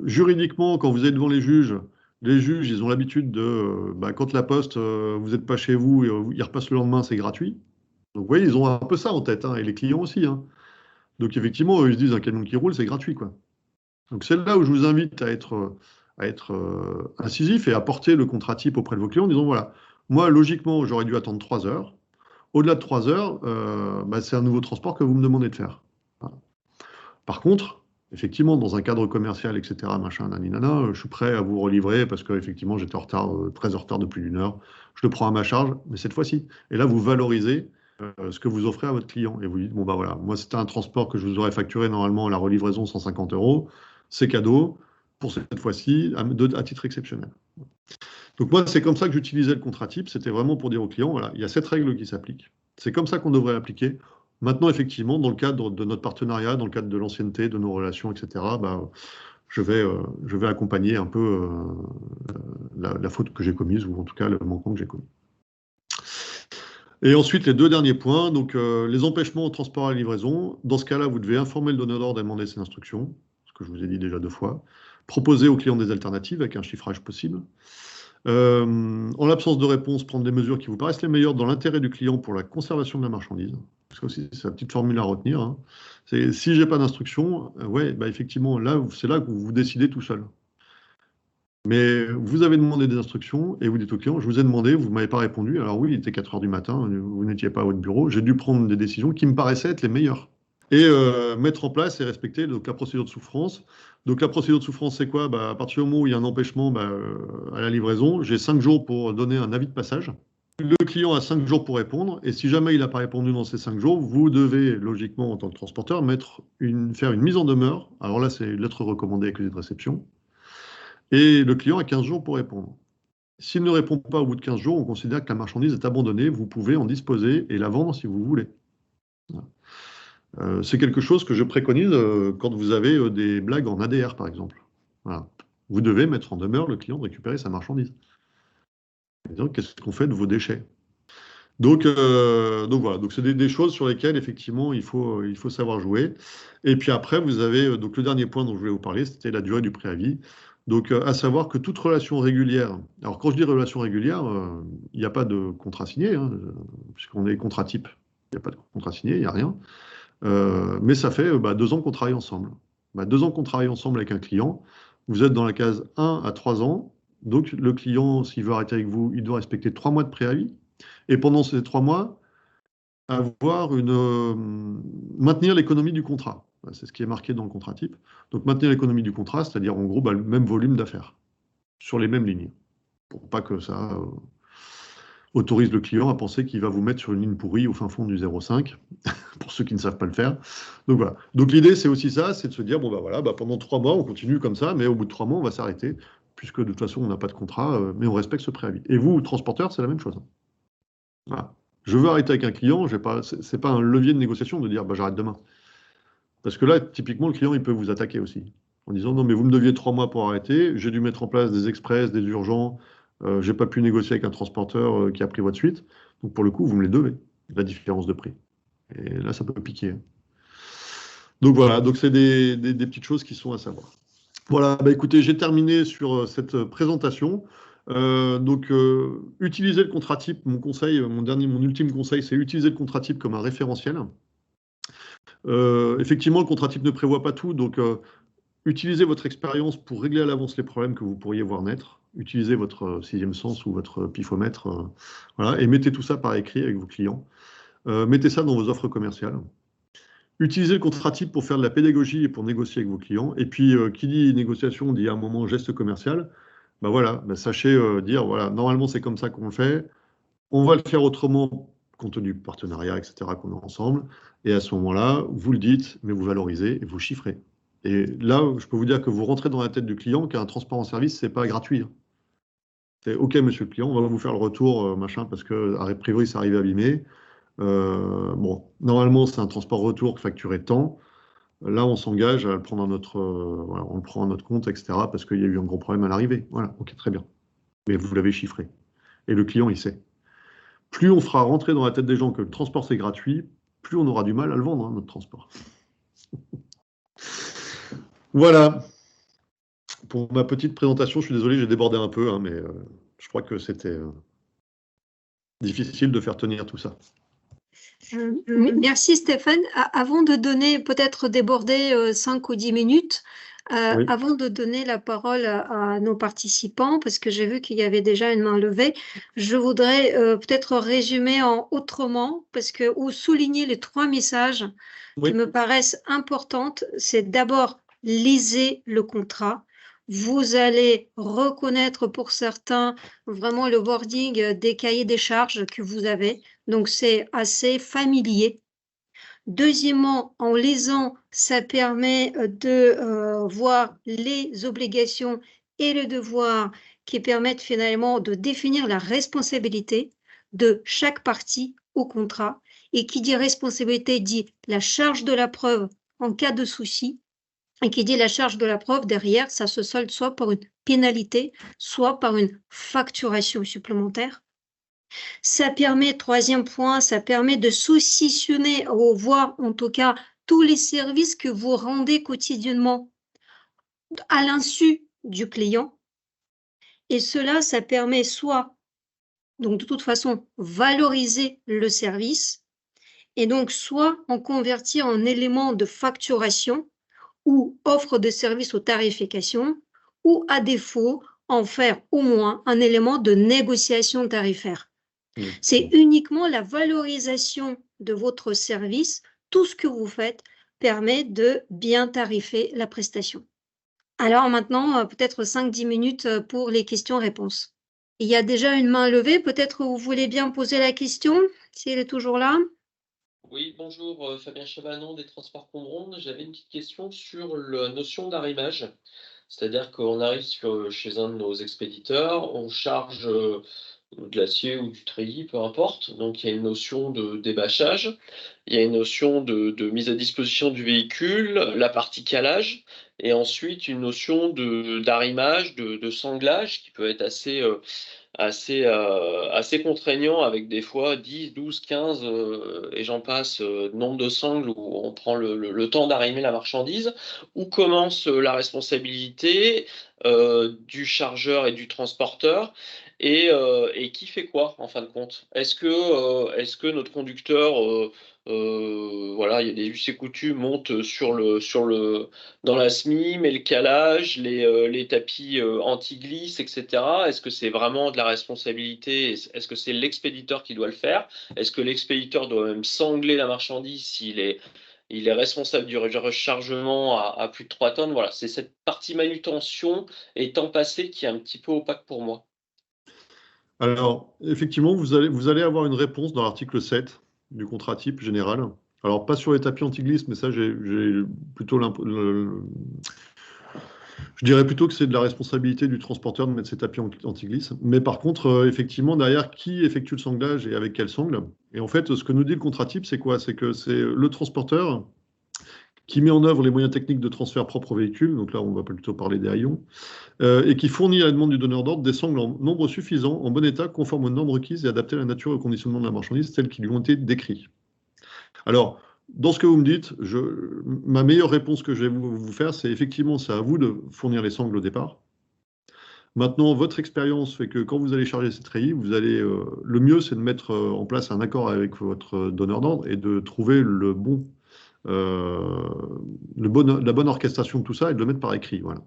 Juridiquement, quand vous êtes devant les juges, ils ont l'habitude de, quand la poste, vous n'êtes pas chez vous, et ils repassent le lendemain, c'est gratuit. Donc, vous voyez, ils ont un peu ça en tête, et les clients aussi. Donc, effectivement, eux, ils se disent, un camion qui roule, c'est gratuit, quoi. Donc, c'est là où je vous invite à être incisif et à porter le contrat type auprès de vos clients en disant, voilà, moi, logiquement, j'aurais dû attendre 3 heures. Au-delà de 3 heures, c'est un nouveau transport que vous me demandez de faire. Voilà. Par contre, effectivement, dans un cadre commercial, etc., machin, naninana, je suis prêt à vous relivrer parce qu'effectivement, j'étais en retard, très en retard de plus d'1 heure. Je le prends à ma charge, mais cette fois-ci. Et là, vous valorisez ce que vous offrez à votre client. Et vous dites, bon, bah voilà, moi, c'était un transport que je vous aurais facturé normalement à la relivraison 150 €. C'est cadeau pour cette fois-ci, à titre exceptionnel. Donc, moi, c'est comme ça que j'utilisais le contrat type. C'était vraiment pour dire au client, voilà, il y a cette règle qui s'applique. C'est comme ça qu'on devrait l'appliquer. Maintenant, effectivement, dans le cadre de notre partenariat, dans le cadre de l'ancienneté, de nos relations, etc., je vais accompagner un peu la faute que j'ai commise, ou en tout cas le manquement que j'ai commis. Et ensuite, les 2 derniers points, donc les empêchements au transport à la livraison. Dans ce cas-là, vous devez informer le donneur d'ordre et demander ses instructions, ce que je vous ai dit déjà 2 fois. Proposer au client des alternatives avec un chiffrage possible. En l'absence de réponse, prendre des mesures qui vous paraissent les meilleures dans l'intérêt du client pour la conservation de la marchandise. Parce que aussi, c'est la petite formule à retenir. Si j'ai pas d'instruction, effectivement, là, c'est là que vous décidez tout seul. Mais vous avez demandé des instructions et vous dites au client, je vous ai demandé, vous ne m'avez pas répondu. Alors oui, il était 4 heures du matin, vous n'étiez pas à votre bureau. J'ai dû prendre des décisions qui me paraissaient être les meilleures. Et mettre en place et respecter donc, la procédure de souffrance. Donc la procédure de souffrance, c'est quoi? À partir du moment où il y a un empêchement à la livraison, j'ai 5 jours pour donner un avis de passage. Le client a 5 jours pour répondre, et si jamais il n'a pas répondu dans ces 5 jours, vous devez, logiquement, en tant que transporteur, faire une mise en demeure. Alors là, c'est une lettre recommandée accusée de réception. Et le client a 15 jours pour répondre. S'il ne répond pas au bout de 15 jours, on considère que la marchandise est abandonnée. Vous pouvez en disposer et la vendre si vous voulez. Voilà. C'est quelque chose que je préconise quand vous avez des blagues en ADR, par exemple. Voilà. Vous devez mettre en demeure le client de récupérer sa marchandise. Qu'est-ce qu'on fait de vos déchets? Donc voilà, donc c'est des choses sur lesquelles effectivement il faut savoir jouer. Et puis après, vous avez donc le dernier point dont je voulais vous parler, c'était la durée du préavis. Donc à savoir que toute relation régulière, alors quand je dis relation régulière, il n'y a pas de contrat signé, puisqu'on est contrat type, il n'y a pas de contrat signé, il n'y a rien. Mais ça fait 2 ans qu'on travaille ensemble. Bah, 2 ans qu'on travaille ensemble avec un client, vous êtes dans la case 1 à 3 ans. Donc, le client, s'il veut arrêter avec vous, il doit respecter 3 mois de préavis. Et pendant ces 3 mois, maintenir l'économie du contrat. C'est ce qui est marqué dans le contrat type. Donc, maintenir l'économie du contrat, c'est-à-dire en gros bah, le même volume d'affaires sur les mêmes lignes. Pour pas que ça autorise le client à penser qu'il va vous mettre sur une ligne pourrie au fin fond du 0,5, pour ceux qui ne savent pas le faire. Donc voilà. Donc l'idée, c'est aussi ça, c'est de se dire, bon bah voilà, bah, pendant 3 mois, on continue comme ça, mais au bout de 3 mois, on va s'arrêter, puisque de toute façon, on n'a pas de contrat, mais on respecte ce préavis. Et vous, transporteur, c'est la même chose. Voilà. Je veux arrêter avec un client, c'est pas un levier de négociation de dire, bah, j'arrête demain. Parce que là, typiquement, le client, il peut vous attaquer aussi. En disant, non, mais vous me deviez 3 mois pour arrêter, j'ai dû mettre en place des express, des urgents, j'ai pas pu négocier avec un transporteur qui a pris votre suite. Donc pour le coup, vous me les devez, la différence de prix. Et là, ça peut piquer. Donc voilà, donc c'est des petites choses qui sont à savoir. Voilà, bah écoutez, j'ai terminé sur cette présentation. Utiliser le contrat type, mon conseil, mon ultime conseil, c'est utiliser le contrat type comme un référentiel. Effectivement, le contrat type ne prévoit pas tout, donc utilisez votre expérience pour régler à l'avance les problèmes que vous pourriez voir naître. Utilisez votre sixième sens ou votre pifomètre, voilà, et mettez tout ça par écrit avec vos clients. Mettez ça dans vos offres commerciales. Utilisez le contrat type pour faire de la pédagogie et pour négocier avec vos clients. Et puis, qui dit négociation dit à un moment geste commercial. Ben voilà, ben sachez dire, voilà, normalement c'est comme ça qu'on le fait. On va le faire autrement compte tenu du partenariat, etc., qu'on a ensemble. Et à ce moment-là, vous le dites, mais vous valorisez et vous chiffrez. Et là, je peux vous dire que vous rentrez dans la tête du client qu'un transport en service, c'est pas gratuit. Hein. C'est OK, monsieur le client, on va vous faire le retour, machin, parce que a priori, ça arrive abîmé. Bon, normalement, c'est un transport retour facturé tant. Là, on s'engage à le prendre à voilà, on le prend à notre compte, etc., parce qu'il y a eu un gros problème à l'arrivée. Voilà, OK, très bien. Mais vous l'avez chiffré. Et le client, il sait. Plus on fera rentrer dans la tête des gens que le transport, c'est gratuit, plus on aura du mal à le vendre, hein, notre transport. Voilà. Pour ma petite présentation, je suis désolé, j'ai débordé un peu, hein, mais je crois que c'était difficile de faire tenir tout ça. Merci Stéphane. Avant de donner, peut-être déborder 5 ou 10 minutes, Oui. avant de donner la parole à nos participants, parce que j'ai vu qu'il y avait déjà une main levée, je voudrais peut-être résumer en autrement, ou souligner les 3 messages Oui. qui me paraissent importants. C'est d'abord, lisez le contrat. Vous allez reconnaître pour certains vraiment le wording des cahiers des charges que vous avez. Donc, c'est assez familier. Deuxièmement, en lisant, ça permet de voir les obligations et le devoir qui permettent finalement de définir la responsabilité de chaque partie au contrat. Et qui dit responsabilité dit la charge de la preuve en cas de souci. Et qui dit la charge de la preuve, derrière, ça se solde soit par une pénalité, soit par une facturation supplémentaire. Ça permet, troisième point, ça permet de saucissonner, ou voir en tout cas tous les services que vous rendez quotidiennement à l'insu du client. Et cela, ça permet soit, donc de toute façon, valoriser le service, et donc soit en convertir en élément de facturation ou offre de service aux tarifications, ou à défaut, en faire au moins un élément de négociation tarifaire. C'est uniquement la valorisation de votre service. Tout ce que vous faites permet de bien tarifer la prestation. Alors maintenant, peut-être 5-10 minutes pour les questions-réponses. Il y a déjà une main levée. Peut-être vous voulez bien poser la question, si elle est toujours là. Oui, bonjour, Fabien Chabanon des Transports Condron. J'avais une petite question sur la notion d'arrimage. C'est-à-dire qu'on arrive chez un de nos expéditeurs, on charge de l'acier ou du treillis, peu importe. Donc il y a une notion de débâchage, il y a une notion de mise à disposition du véhicule, la partie calage, et ensuite une notion d'arrimage, de sanglage qui peut être assez contraignant avec des fois 10, 12, 15 et j'en passe, nombre de sangles où on prend le temps d'arrimer la marchandise. Où commence la responsabilité du chargeur et du transporteur et qui fait quoi en fin de compte? Est-ce que notre conducteur Voilà, il y a des us et coutumes, montent dans la SMI, met le calage, les tapis anti-glisse, etc. Est-ce que c'est vraiment de la responsabilité? Est-ce que c'est l'expéditeur qui doit le faire? Est-ce que l'expéditeur doit même sangler la marchandise il est responsable du rechargement à plus de 3 tonnes? Voilà, c'est cette partie manutention et temps passé qui est un petit peu opaque pour moi. Alors, effectivement, vous allez avoir une réponse dans l'article 7 du contrat type général. Alors, pas sur les tapis anti-glisse, mais ça, j'ai plutôt je dirais plutôt que c'est de la responsabilité du transporteur de mettre ses tapis anti-glisse. Mais par contre, effectivement, derrière, qui effectue le sanglage et avec quel sangle? Et en fait, ce que nous dit le contrat type, c'est quoi? C'est que c'est le transporteur qui met en œuvre les moyens techniques de transfert propre au véhicule, donc là on va plutôt parler des haillons, et qui fournit à la demande du donneur d'ordre des sangles en nombre suffisant, en bon état, conforme aux normes requises et adaptées à la nature et au conditionnement de la marchandise telles qu'ils lui ont été décrits. Alors, dans ce que vous me dites, ma meilleure réponse que je vais vous faire, c'est effectivement, c'est à vous de fournir les sangles au départ. Maintenant, votre expérience fait que quand vous allez charger cette treillis, le mieux, c'est de mettre en place un accord avec votre donneur d'ordre et de trouver la bonne orchestration de tout ça et de le mettre par écrit. Voilà.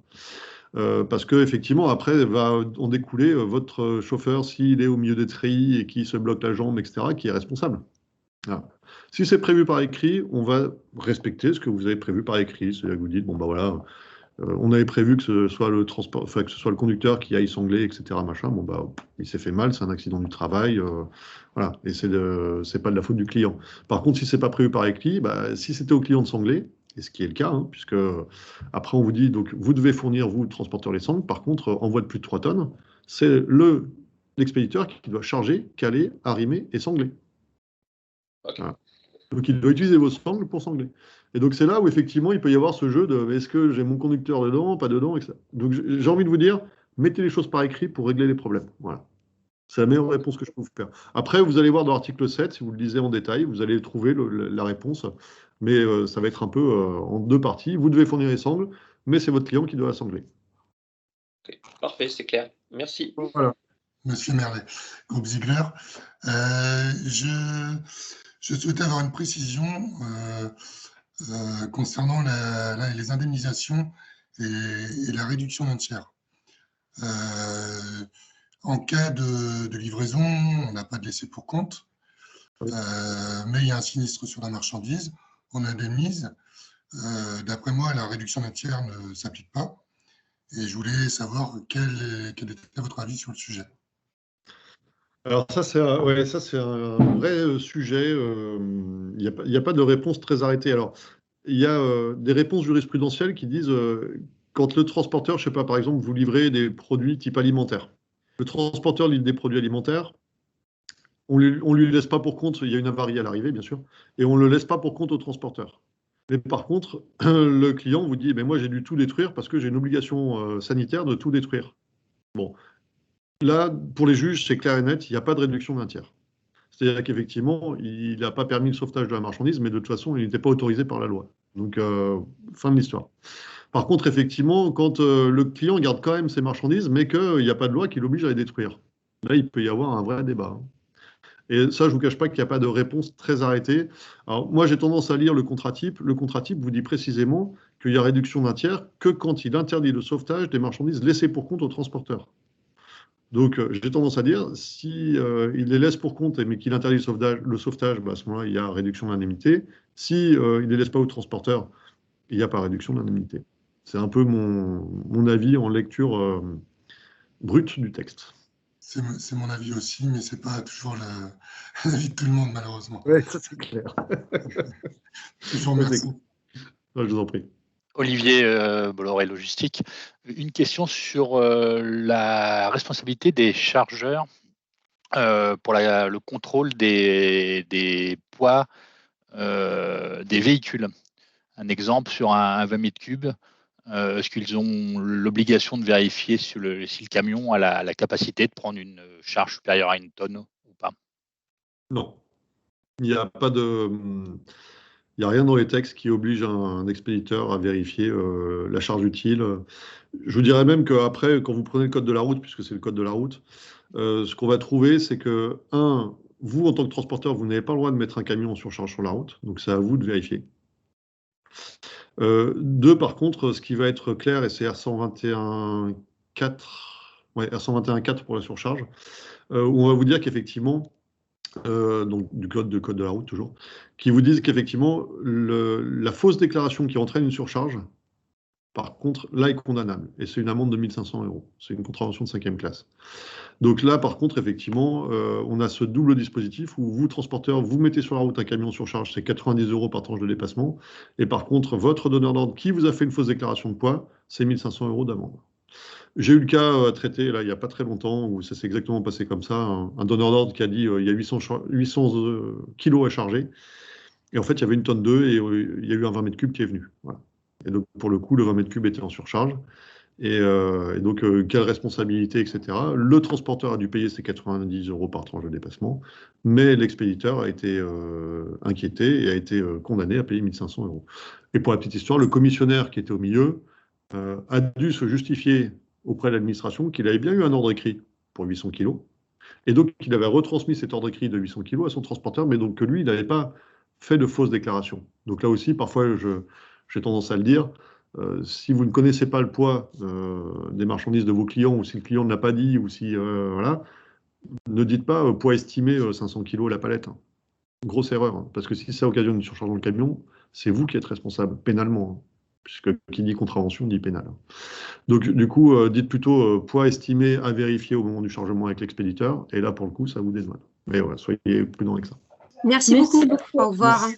Parce qu'effectivement, après, va en découler votre chauffeur, s'il est au milieu des treillis et qui se bloque la jambe, etc., qui est responsable. Voilà. Si c'est prévu par écrit, on va respecter ce que vous avez prévu par écrit. C'est-à-dire que vous dites, bon, ben voilà, on avait prévu que ce soit le conducteur qui aille sangler, etc., machin. Bon, bah, il s'est fait mal, c'est un accident du travail. Voilà, et c'est pas de la faute du client. Par contre, si c'est pas prévu par écrit, bah, si c'était au client de sangler, et ce qui est le cas, hein, puisque après on vous dit, donc vous devez fournir, vous, le transporteur, les sangles. Par contre, envoi de plus de 3 tonnes, c'est l'expéditeur qui doit charger, caler, arrimer et sangler. Okay. Voilà. Donc il doit utiliser vos sangles pour sangler. Et donc c'est là où effectivement il peut y avoir ce jeu de est-ce que j'ai mon conducteur dedans, pas dedans, etc. Donc j'ai envie de vous dire, mettez les choses par écrit pour régler les problèmes. Voilà. C'est la meilleure réponse que je peux vous faire. Après, vous allez voir dans l'article 7, si vous le lisez en détail, vous allez trouver la réponse. Mais ça va être un peu en deux parties. Vous devez fournir les sangles, mais c'est votre client qui doit la sangler. Okay. Parfait, c'est clair. Merci. Voilà. Monsieur Merlet, groupe Ziegler. Je souhaitais avoir une précision concernant les indemnisations et la réduction d'entière. En cas de livraison, on n'a pas de laisser pour compte, mais il y a un sinistre sur la marchandise, on indemnise. D'après moi, la réduction d'entière ne s'applique pas. Et je voulais savoir quel était votre avis sur le sujet. Alors ça, c'est un vrai sujet. Il n'y a pas de réponse très arrêtée. Alors, il y a des réponses jurisprudentielles qui disent quand le transporteur, je sais pas, par exemple, vous livrez des produits type alimentaire. Le transporteur livre des produits alimentaires. On lui laisse pas pour compte, il y a une avarie à l'arrivée, bien sûr, et on le laisse pas pour compte au transporteur. Mais par contre, le client vous dit, ben moi j'ai dû tout détruire parce que j'ai une obligation sanitaire de tout détruire. Bon. Là, pour les juges, c'est clair et net, il n'y a pas de réduction d'un tiers. C'est-à-dire qu'effectivement, il n'a pas permis le sauvetage de la marchandise, mais de toute façon, il n'était pas autorisé par la loi. Donc, fin de l'histoire. Par contre, effectivement, quand le client garde quand même ses marchandises, mais qu'il n'y a pas de loi qui l'oblige à les détruire, là, il peut y avoir un vrai débat. Et ça, je ne vous cache pas qu'il n'y a pas de réponse très arrêtée. Alors, moi, j'ai tendance à lire le contrat type. Le contrat type vous dit précisément qu'il y a réduction d'un tiers que quand il interdit le sauvetage des marchandises laissées pour compte au transporteur. Donc, j'ai tendance à dire, si il les laisse pour compte, mais qu'il interdit le sauvetage, bah, à ce moment-là, il y a réduction d'indemnité. Si il ne les laisse pas au transporteur, il n'y a pas réduction d'indemnité. C'est un peu mon avis en lecture brute du texte. C'est mon avis aussi, mais ce n'est pas toujours l'avis de tout le monde, malheureusement. Oui, ça c'est clair. Je vous remercie. Je vous en prie. Olivier Bolloré Logistique, une question sur la responsabilité des chargeurs pour le contrôle des poids des véhicules. Un exemple sur un 20 mètres cubes, est-ce qu'ils ont l'obligation de vérifier si le camion a la capacité de prendre une charge supérieure à 1 tonne ou pas? Non. Il n'y a pas de... Il n'y a rien dans les textes qui oblige un expéditeur à vérifier la charge utile. Je vous dirais même qu'après, quand vous prenez le code de la route, puisque c'est le code de la route, ce qu'on va trouver, c'est que, vous, en tant que transporteur, vous n'avez pas le droit de mettre un camion en surcharge sur la route, donc c'est à vous de vérifier. 2, par contre, ce qui va être clair, et c'est R121.4, ouais, R121.4 pour la surcharge, où on va vous dire qu'effectivement, donc du code de la route toujours, qui vous disent qu'effectivement, la fausse déclaration qui entraîne une surcharge, par contre, là, est condamnable. Et c'est une amende de 1 500 €. C'est une contravention de 5e classe. Donc là, par contre, effectivement, on a ce double dispositif où vous, transporteur, vous mettez sur la route un camion surcharge, c'est 90 € par tranche de dépassement. Et par contre, votre donneur d'ordre qui vous a fait une fausse déclaration de poids, c'est 1 500 € d'amende. J'ai eu le cas à traiter là, il n'y a pas très longtemps où ça s'est exactement passé comme ça. Un donneur d'ordre qui a dit il y a 800 kilos à charger. Et en fait, il y avait une tonne d'œufs et il y a eu un 20 mètres cubes qui est venu. Voilà. Et donc, pour le coup, le 20 mètres cubes était en surcharge. Et donc, quelle responsabilité, etc. Le transporteur a dû payer ses 90 € par tranche de dépassement, mais l'expéditeur a été inquiété et a été condamné à payer 1 500 €. Et pour la petite histoire, le commissionnaire qui était au milieu a dû se justifier auprès de l'administration qu'il avait bien eu un ordre écrit pour 800 kilos, et donc il avait retransmis cet ordre écrit de 800 kilos à son transporteur, mais donc que lui, il n'avait pas fait de fausses déclarations. Donc là aussi, parfois, j'ai tendance à le dire, si vous ne connaissez pas le poids des marchandises de vos clients, ou si le client ne l'a pas dit, ou si, voilà, ne dites pas poids estimé 500 kilos la palette. Hein. Grosse erreur, hein, parce que si ça occasionne une surcharge dans le camion, c'est vous qui êtes responsable, pénalement. Hein, puisque qui dit contravention dit pénal. Donc, du coup, dites plutôt poids estimé à vérifier au moment du chargement avec l'expéditeur, et là, pour le coup, ça vous dédouane. Mais voilà, soyez prudents avec ça. Merci beaucoup. Au revoir.